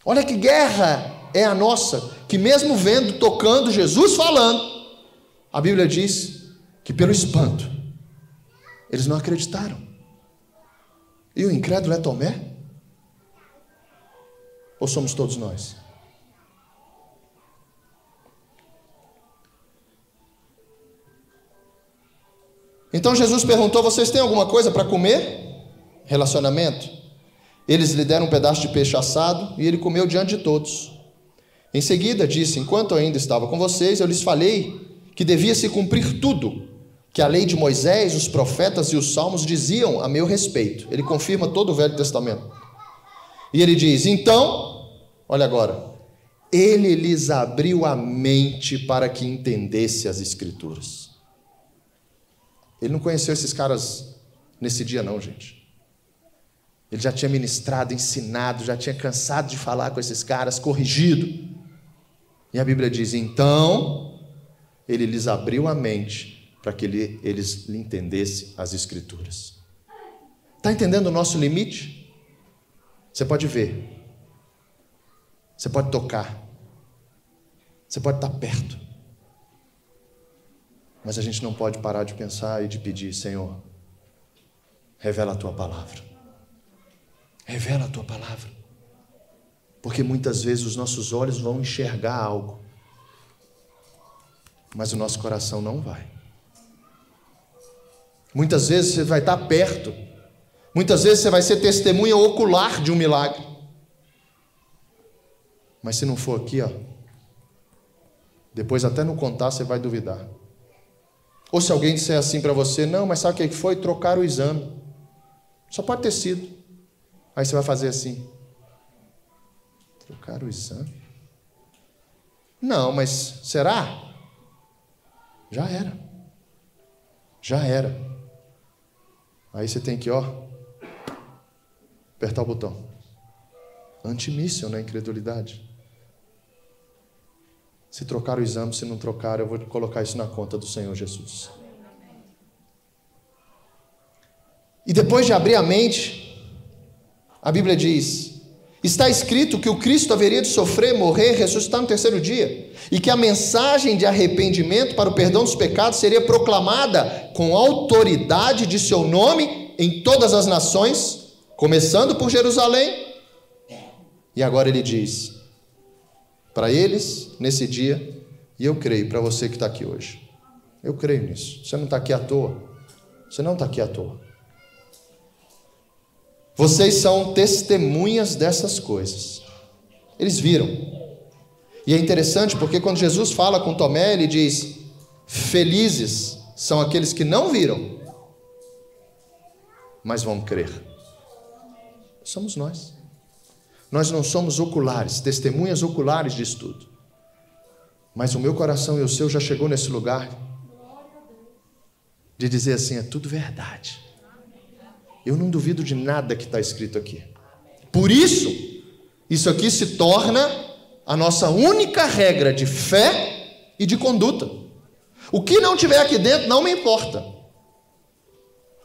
S3: Olha que guerra é a nossa, que mesmo vendo, tocando, Jesus falando, a Bíblia diz que pelo espanto, eles não acreditaram. E o incrédulo é Tomé? Ou somos todos nós? Então Jesus perguntou, vocês têm alguma coisa para comer? Relacionamento. Eles lhe deram um pedaço de peixe assado e ele comeu diante de todos. Em seguida disse, enquanto eu ainda estava com vocês, eu lhes falei que devia se cumprir tudo que a lei de Moisés, os profetas e os salmos diziam a meu respeito. Ele confirma todo o Velho Testamento. E ele diz, então, olha agora, ele lhes abriu a mente para que entendesse as Escrituras. Ele não conheceu esses caras nesse dia não, gente. Ele já tinha ministrado, ensinado, já tinha cansado de falar com esses caras, corrigido. E a Bíblia diz, então, ele lhes abriu a mente para que eles lhe entendessem as Escrituras. Está entendendo o nosso limite? Você pode ver, você pode tocar, você pode estar perto, mas a gente não pode parar de pensar e de pedir, Senhor, revela a Tua palavra, revela a Tua palavra, porque muitas vezes os nossos olhos vão enxergar algo, mas o nosso coração não vai. Muitas vezes você vai estar perto, muitas vezes você vai ser testemunha ocular de um milagre, mas se não for aqui, ó, depois até não contar você vai duvidar. Ou se alguém disser assim para você, não, mas sabe o que foi? Trocar o exame, só pode ter sido. Aí você vai fazer assim, trocar o exame? Não, mas será? Já era, já era. Aí você tem que, apertar o botão. Antimíssil na incredulidade. Se trocar o exame, se não trocar, eu vou colocar isso na conta do Senhor Jesus. E depois de abrir a mente, a Bíblia diz, está escrito que o Cristo haveria de sofrer, morrer, ressuscitar no terceiro dia, e que a mensagem de arrependimento para o perdão dos pecados seria proclamada com autoridade de seu nome em todas as nações, começando por Jerusalém. E agora ele diz, para eles, nesse dia, e eu creio para você que está aqui hoje, eu creio nisso, você não está aqui à toa, você não está aqui à toa. Vocês são testemunhas dessas coisas. Eles viram. E é interessante porque quando Jesus fala com Tomé, ele diz, felizes são aqueles que não viram, mas vão crer. Somos nós. Nós não somos oculares, testemunhas oculares disso tudo. Mas o meu coração e o seu já chegou nesse lugar de dizer assim, é tudo verdade. Eu não duvido de nada que está escrito aqui. Por isso, isso aqui se torna a nossa única regra de fé e de conduta. O que não tiver aqui dentro não me importa.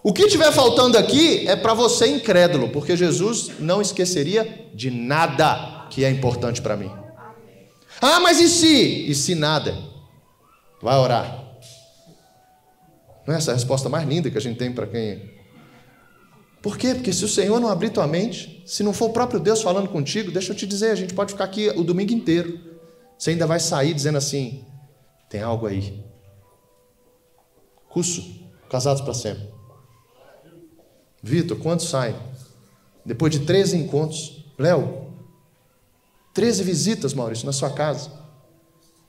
S3: O que estiver faltando aqui é para você incrédulo, porque Jesus não esqueceria de nada que é importante para mim. Ah, mas e se? E se nada? Vai orar. Não é essa a resposta mais linda que a gente tem para quem... Por quê? Porque se o Senhor não abrir tua mente, se não for o próprio Deus falando contigo, deixa eu te dizer, a gente pode ficar aqui o domingo inteiro. Você ainda vai sair dizendo assim, tem algo aí. Russo, casados para sempre. Vitor, quantos saem? Depois de 13 encontros. Léo, 13 visitas, Maurício, na sua casa.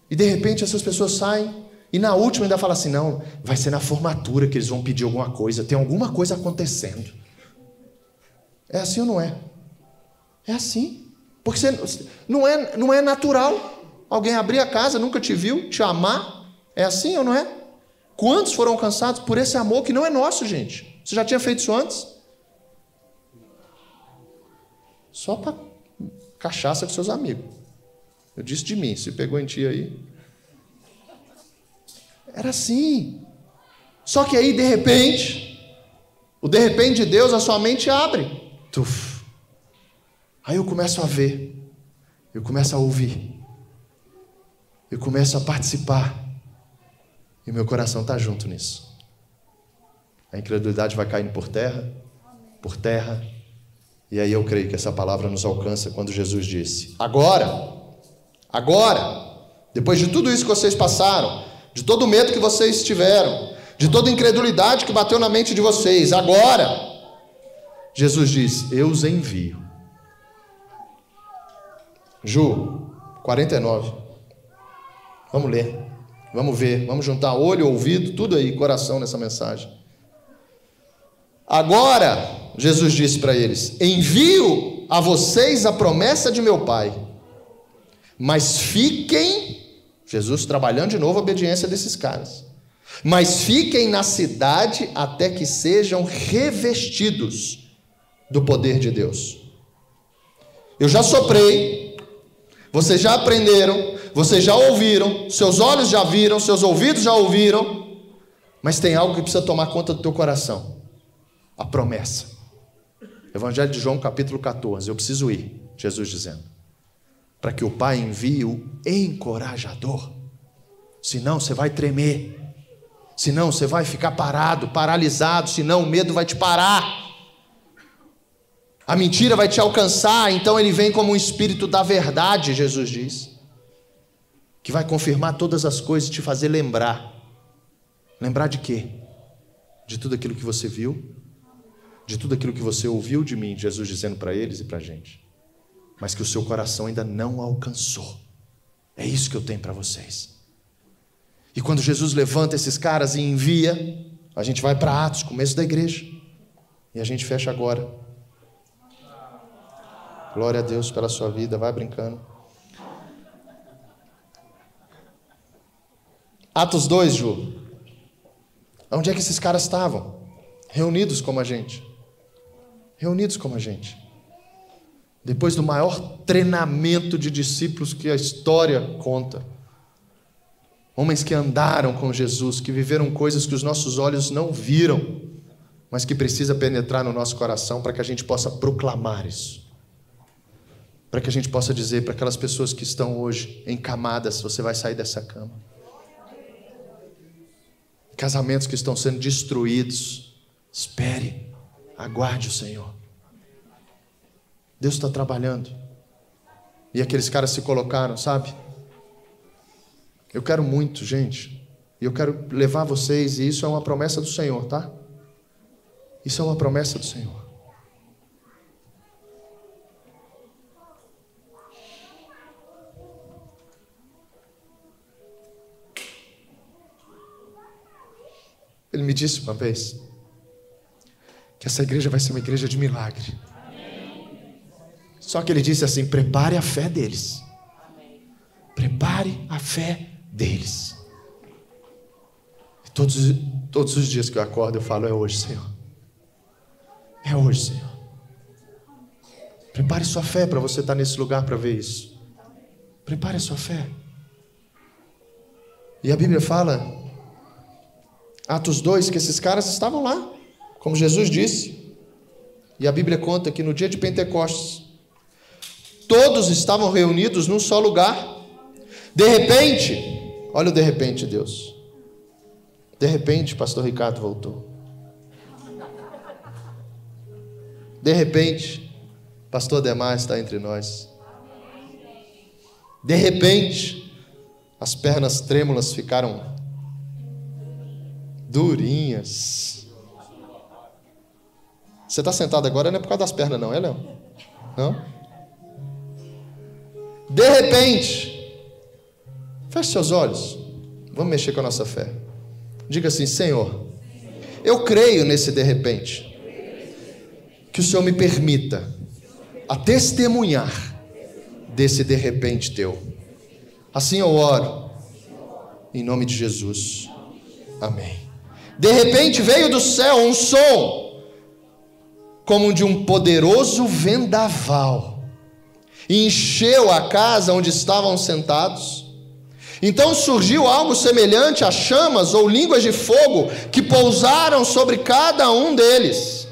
S3: E de repente essas pessoas saem e na última ainda fala assim, não, vai ser na formatura que eles vão pedir alguma coisa, tem alguma coisa acontecendo. É assim ou não é? É assim. Porque não é natural alguém abrir a casa, nunca te viu, te amar. É assim ou não é? Quantos foram alcançados por esse amor que não é nosso, gente? Você já tinha feito isso antes? Só para cachaça com seus amigos. Eu disse de mim, se pegou em ti aí. Era assim. Só que aí, de repente, o de repente de Deus, a sua mente abre. Tuf. Aí eu começo a ver, eu começo a ouvir, eu começo a participar, e meu coração está junto nisso. A incredulidade vai caindo por terra, e aí eu creio que essa palavra nos alcança quando Jesus disse, agora, depois de tudo isso que vocês passaram, de todo o medo que vocês tiveram, de toda a incredulidade que bateu na mente de vocês, agora, Jesus diz, eu os envio. Ju, 49. Vamos ler, vamos ver, vamos juntar olho, ouvido, tudo aí, coração nessa mensagem. Agora, Jesus disse para eles, envio a vocês a promessa de meu Pai, mas fiquem, Jesus trabalhando de novo a obediência desses caras, mas fiquem na cidade até que sejam revestidos do poder de Deus. Eu já soprei, vocês já aprenderam, vocês já ouviram, seus olhos já viram, seus ouvidos já ouviram, mas tem algo que precisa tomar conta do teu coração, a promessa. Evangelho de João capítulo 14, eu preciso ir, Jesus dizendo, para que o Pai envie o encorajador, senão você vai tremer, senão você vai ficar parado, paralisado, senão o medo vai te parar, a mentira vai te alcançar, então ele vem como um espírito da verdade, Jesus diz, que vai confirmar todas as coisas e te fazer lembrar. Lembrar de quê? De tudo aquilo que você viu, de tudo aquilo que você ouviu de mim, Jesus dizendo para eles e para a gente, mas que o seu coração ainda não alcançou. É isso que eu tenho para vocês. E quando Jesus levanta esses caras e envia, a gente vai para Atos, começo da igreja, e a gente fecha agora. Glória a Deus pela sua vida, vai brincando. Atos 2, Ju. Onde é que esses caras estavam? Reunidos como a gente. Depois do maior treinamento de discípulos que a história conta. Homens que andaram com Jesus, que viveram coisas que os nossos olhos não viram, mas que precisa penetrar no nosso coração para que a gente possa proclamar isso. Para que a gente possa dizer para aquelas pessoas que estão hoje encamadas, você vai sair dessa cama. Casamentos que estão sendo destruídos, espere, aguarde o Senhor. Deus está trabalhando. E aqueles caras se colocaram, sabe? Eu quero muito, gente, e eu quero levar vocês, e isso é uma promessa do Senhor, tá? Isso é uma promessa do Senhor. Ele me disse uma vez que essa igreja vai ser uma igreja de milagre. Só que ele disse assim: prepare a fé deles. Prepare a fé deles. E todos os dias que eu acordo eu falo: é hoje, Senhor. É hoje, Senhor. Prepare sua fé para você estar nesse lugar para ver isso. Prepare a sua fé. E a Bíblia fala, Atos 2, que esses caras estavam lá, como Jesus disse. E a Bíblia conta que no dia de Pentecostes, todos estavam reunidos num só lugar. De repente, olha o de repente, Deus. De repente, pastor Ricardo voltou. De repente, pastor Ademar está entre nós. De repente, as pernas trêmulas ficaram durinhas. Você está sentado agora, não é por causa das pernas não, é, Léo? Não? De repente, feche seus olhos. Vamos mexer com a nossa fé. Diga assim: Senhor, eu creio nesse de repente. Que o Senhor me permita a testemunhar desse de repente teu. Assim eu oro, em nome de Jesus. Amém. De repente veio do céu um som, como de um poderoso vendaval, e encheu a casa onde estavam sentados. Então surgiu algo semelhante a chamas ou línguas de fogo, que pousaram sobre cada um deles.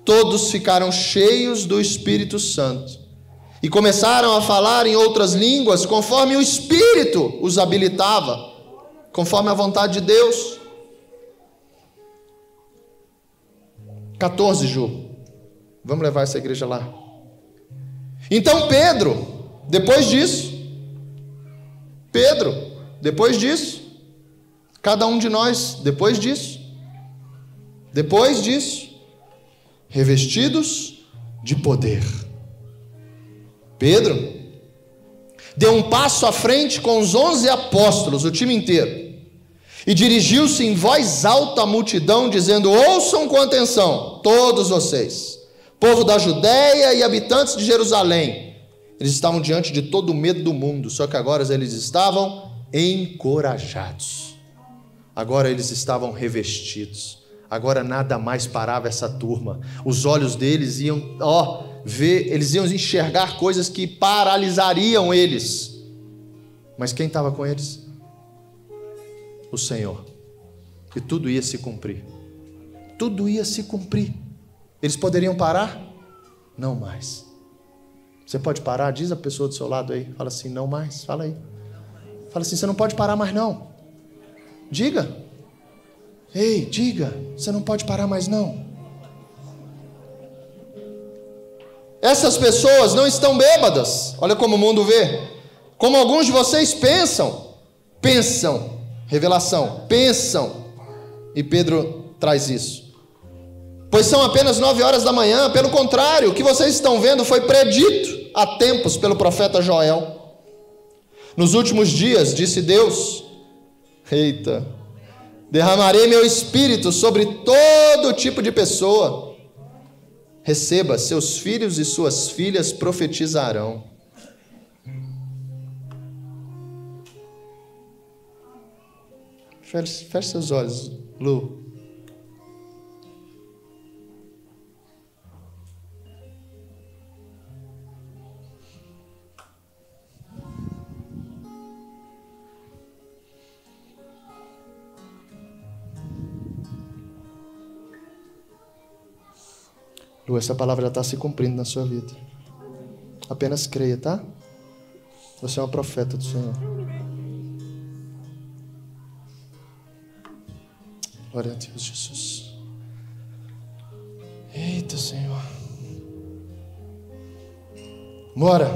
S3: Todos ficaram cheios do Espírito Santo e começaram a falar em outras línguas, conforme o Espírito os habilitava, conforme a vontade de Deus. 14, Ju. Vamos levar essa igreja lá. Então Pedro, depois disso, cada um de nós, depois disso, revestidos de poder, Pedro deu um passo à frente com os 11 apóstolos, o time inteiro, e dirigiu-se em voz alta à multidão, dizendo: ouçam com atenção, todos vocês, povo da Judéia e habitantes de Jerusalém. Eles estavam diante de todo o medo do mundo, só que agora eles estavam encorajados, agora eles estavam revestidos. Agora nada mais parava essa turma. Os olhos deles iam ver, eles iam enxergar coisas que paralisariam eles. Mas quem estava com eles? O Senhor. E tudo ia se cumprir. Tudo ia se cumprir. Eles poderiam parar? Não mais. Você pode parar? Diz a pessoa do seu lado aí. Fala assim: não mais. Fala aí. Fala assim: você não pode parar mais não. Diga. Ei, diga, você não pode parar mais não. Essas pessoas não estão bêbadas. Olha como o mundo vê. Como alguns de vocês pensam. Revelação, pensam. E Pedro traz isso. Pois são apenas 9 horas da manhã. Pelo contrário, o que vocês estão vendo foi predito há tempos pelo profeta Joel. Nos últimos dias, disse Deus, derramarei meu espírito sobre todo tipo de pessoa. Receba, seus filhos e suas filhas profetizarão. Feche seus olhos, Lu. Lu, essa palavra já está se cumprindo na sua vida. Apenas creia, tá? Você é uma profeta do Senhor. Glória a Deus, Jesus. Eita, Senhor. Bora.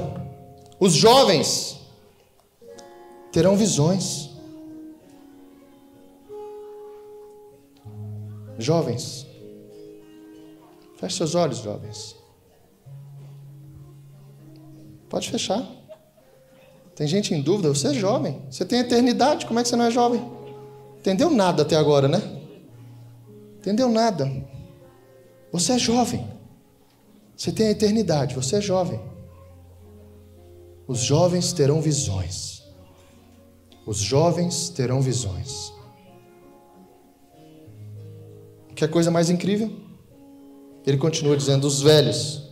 S3: Os jovens terão visões. Jovens. Feche seus olhos, jovens. Pode fechar. Tem gente em dúvida. Você é jovem. Você tem eternidade. Como é que você não é jovem? Entendeu nada até agora, né? Entendeu nada. Você é jovem. Você tem a eternidade, você é jovem. Os jovens terão visões. Os jovens terão visões. Que é a coisa mais incrível? Ele continua dizendo, os velhos.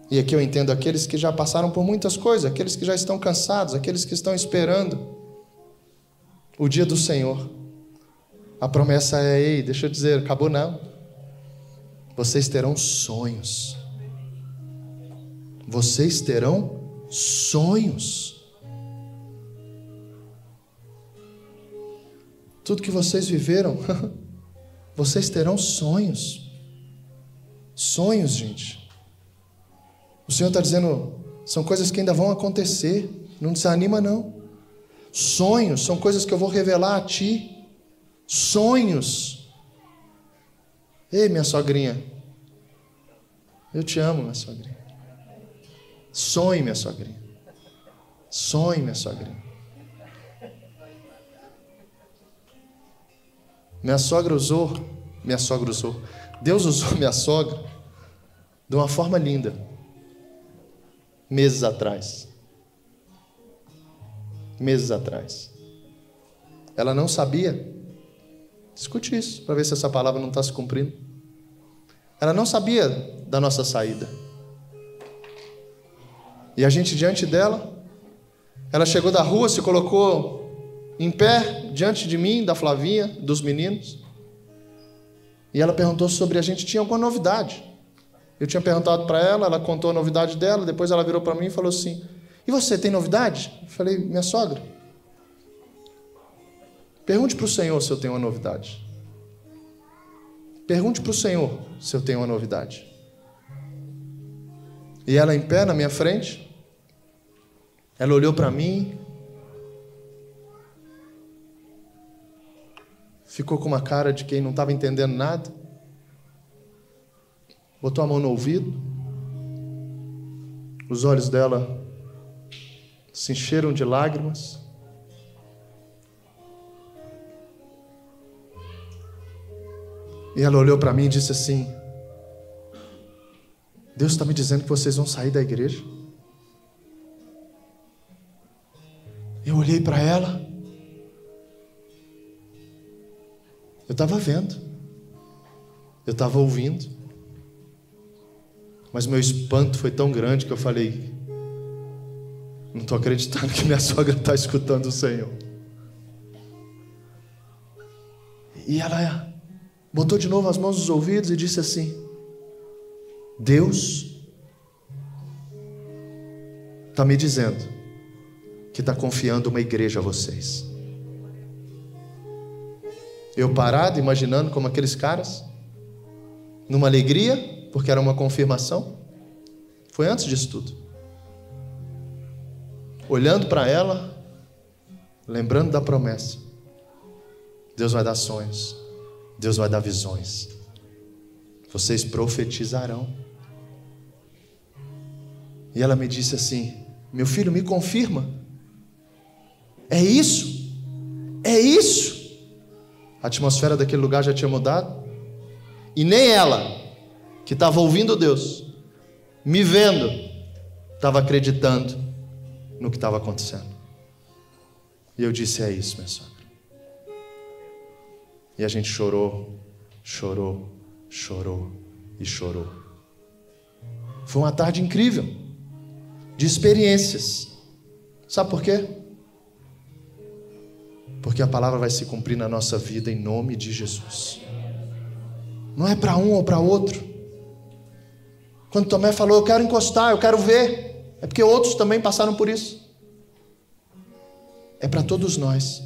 S3: E aqui eu entendo aqueles que já passaram por muitas coisas, aqueles que já estão cansados, aqueles que estão esperando o dia do Senhor. A promessa é, ei, deixa eu dizer, acabou não. Vocês terão sonhos. Vocês terão sonhos. Tudo que vocês viveram, vocês terão sonhos. Sonhos, gente. O Senhor está dizendo, são coisas que ainda vão acontecer. Não desanima, não. Sonhos são coisas que eu vou revelar a ti. Sonhos. Ei, minha sogrinha. Eu te amo, minha sogrinha. Sonhe, minha sogrinha. Sonhe, minha sogrinha. Deus usou minha sogra de uma forma linda. Meses atrás. Ela não sabia. Escute isso, para ver se essa palavra não está se cumprindo. Ela não sabia da nossa saída. E a gente diante dela, ela chegou da rua, se colocou em pé, diante de mim, da Flavinha, dos meninos. E ela perguntou sobre a gente tinha alguma novidade. Eu tinha perguntado para ela, ela contou a novidade dela, depois ela virou para mim e falou assim, e você, tem novidade? Eu falei, minha sogra, pergunte para o Senhor se eu tenho uma novidade. Pergunte para o Senhor se eu tenho uma novidade. E ela em pé na minha frente, ela olhou para mim, ficou com uma cara de quem não estava entendendo nada, botou a mão no ouvido, os olhos dela se encheram de lágrimas. E ela olhou para mim e disse assim, Deus está me dizendo que vocês vão sair da igreja? Eu olhei para ela, eu estava vendo, eu estava ouvindo, mas meu espanto foi tão grande que eu falei, não estou acreditando que minha sogra está escutando o Senhor. E ela botou de novo as mãos nos ouvidos e disse assim, Deus está me dizendo que está confiando uma igreja a vocês. Eu parado, imaginando como aqueles caras, numa alegria, porque era uma confirmação. Foi antes disso tudo. Olhando para ela, lembrando da promessa. Deus vai dar sonhos, Deus vai dar visões. Vocês profetizarão. E ela me disse assim, meu filho, me confirma. É isso? É isso? A atmosfera daquele lugar já tinha mudado. E nem ela, que estava ouvindo Deus, me vendo, estava acreditando no que estava acontecendo. E eu disse, é isso, minha sogra. E a gente chorou, chorou, chorou e chorou. Foi uma tarde incrível, de experiências. Sabe por quê? Porque a palavra vai se cumprir na nossa vida em nome de Jesus. Não é para um ou para outro. Quando Tomé falou, eu quero encostar, eu quero ver, é porque outros também passaram por isso. É para todos nós.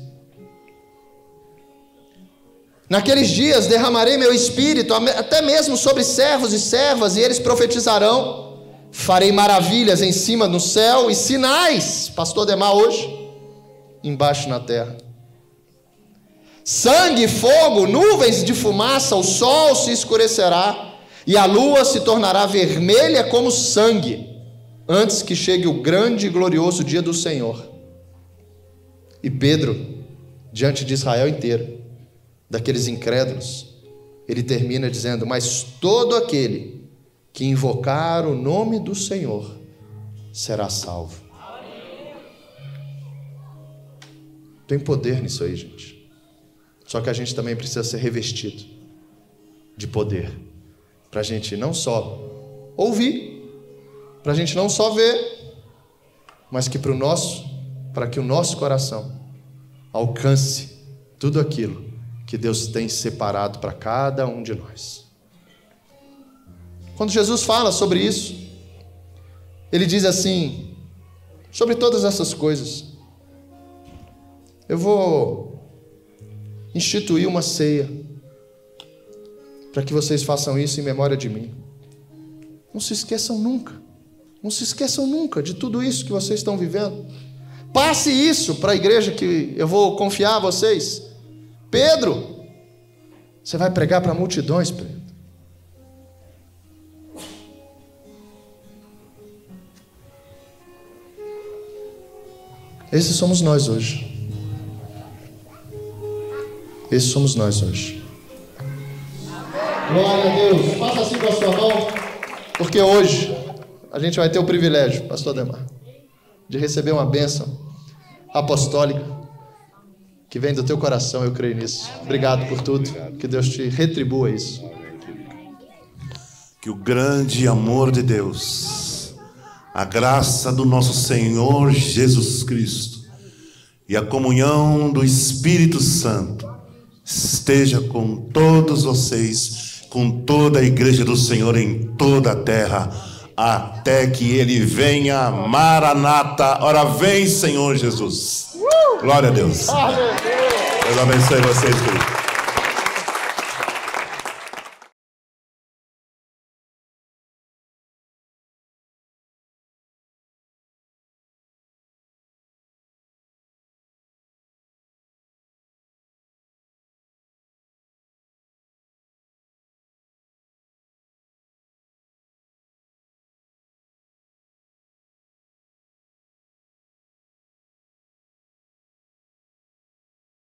S3: Naqueles dias derramarei meu espírito, até mesmo sobre servos e servas, e eles profetizarão. Farei maravilhas em cima no céu e sinais, pastor Demar hoje, embaixo na terra. Sangue, fogo, nuvens de fumaça, o sol se escurecerá e a lua se tornará vermelha como sangue, antes que chegue o grande e glorioso dia do Senhor. E Pedro diante de Israel inteiro, daqueles incrédulos, ele termina dizendo: mas todo aquele que invocar o nome do Senhor será salvo. Tem poder nisso aí, gente. Só que a gente também precisa ser revestido de poder, para a gente não só ouvir, para a gente não só ver, mas que para que o nosso coração alcance tudo aquilo que Deus tem separado para cada um de nós. Quando Jesus fala sobre isso, ele diz assim: sobre todas essas coisas, eu vou instituir uma ceia, para que vocês façam isso em memória de mim. Não se esqueçam nunca de tudo isso que vocês estão vivendo. Passe isso para a igreja que eu vou confiar a vocês. Pedro, você vai pregar para multidões, Pedro. Esses somos nós hoje. Esses somos nós hoje. Glória a Deus. Faça assim com a sua mão, porque hoje a gente vai ter o privilégio, pastor Ademar, de receber uma bênção apostólica que vem do teu coração. Eu creio nisso. Obrigado por tudo. Que Deus te retribua isso.
S6: Que o grande amor de Deus, a graça do nosso Senhor Jesus Cristo e a comunhão do Espírito Santo esteja com todos vocês, com toda a igreja do Senhor em toda a terra, até que Ele venha. Maranata. Ora vem, Senhor Jesus. Glória a Deus. Deus abençoe vocês, queridos.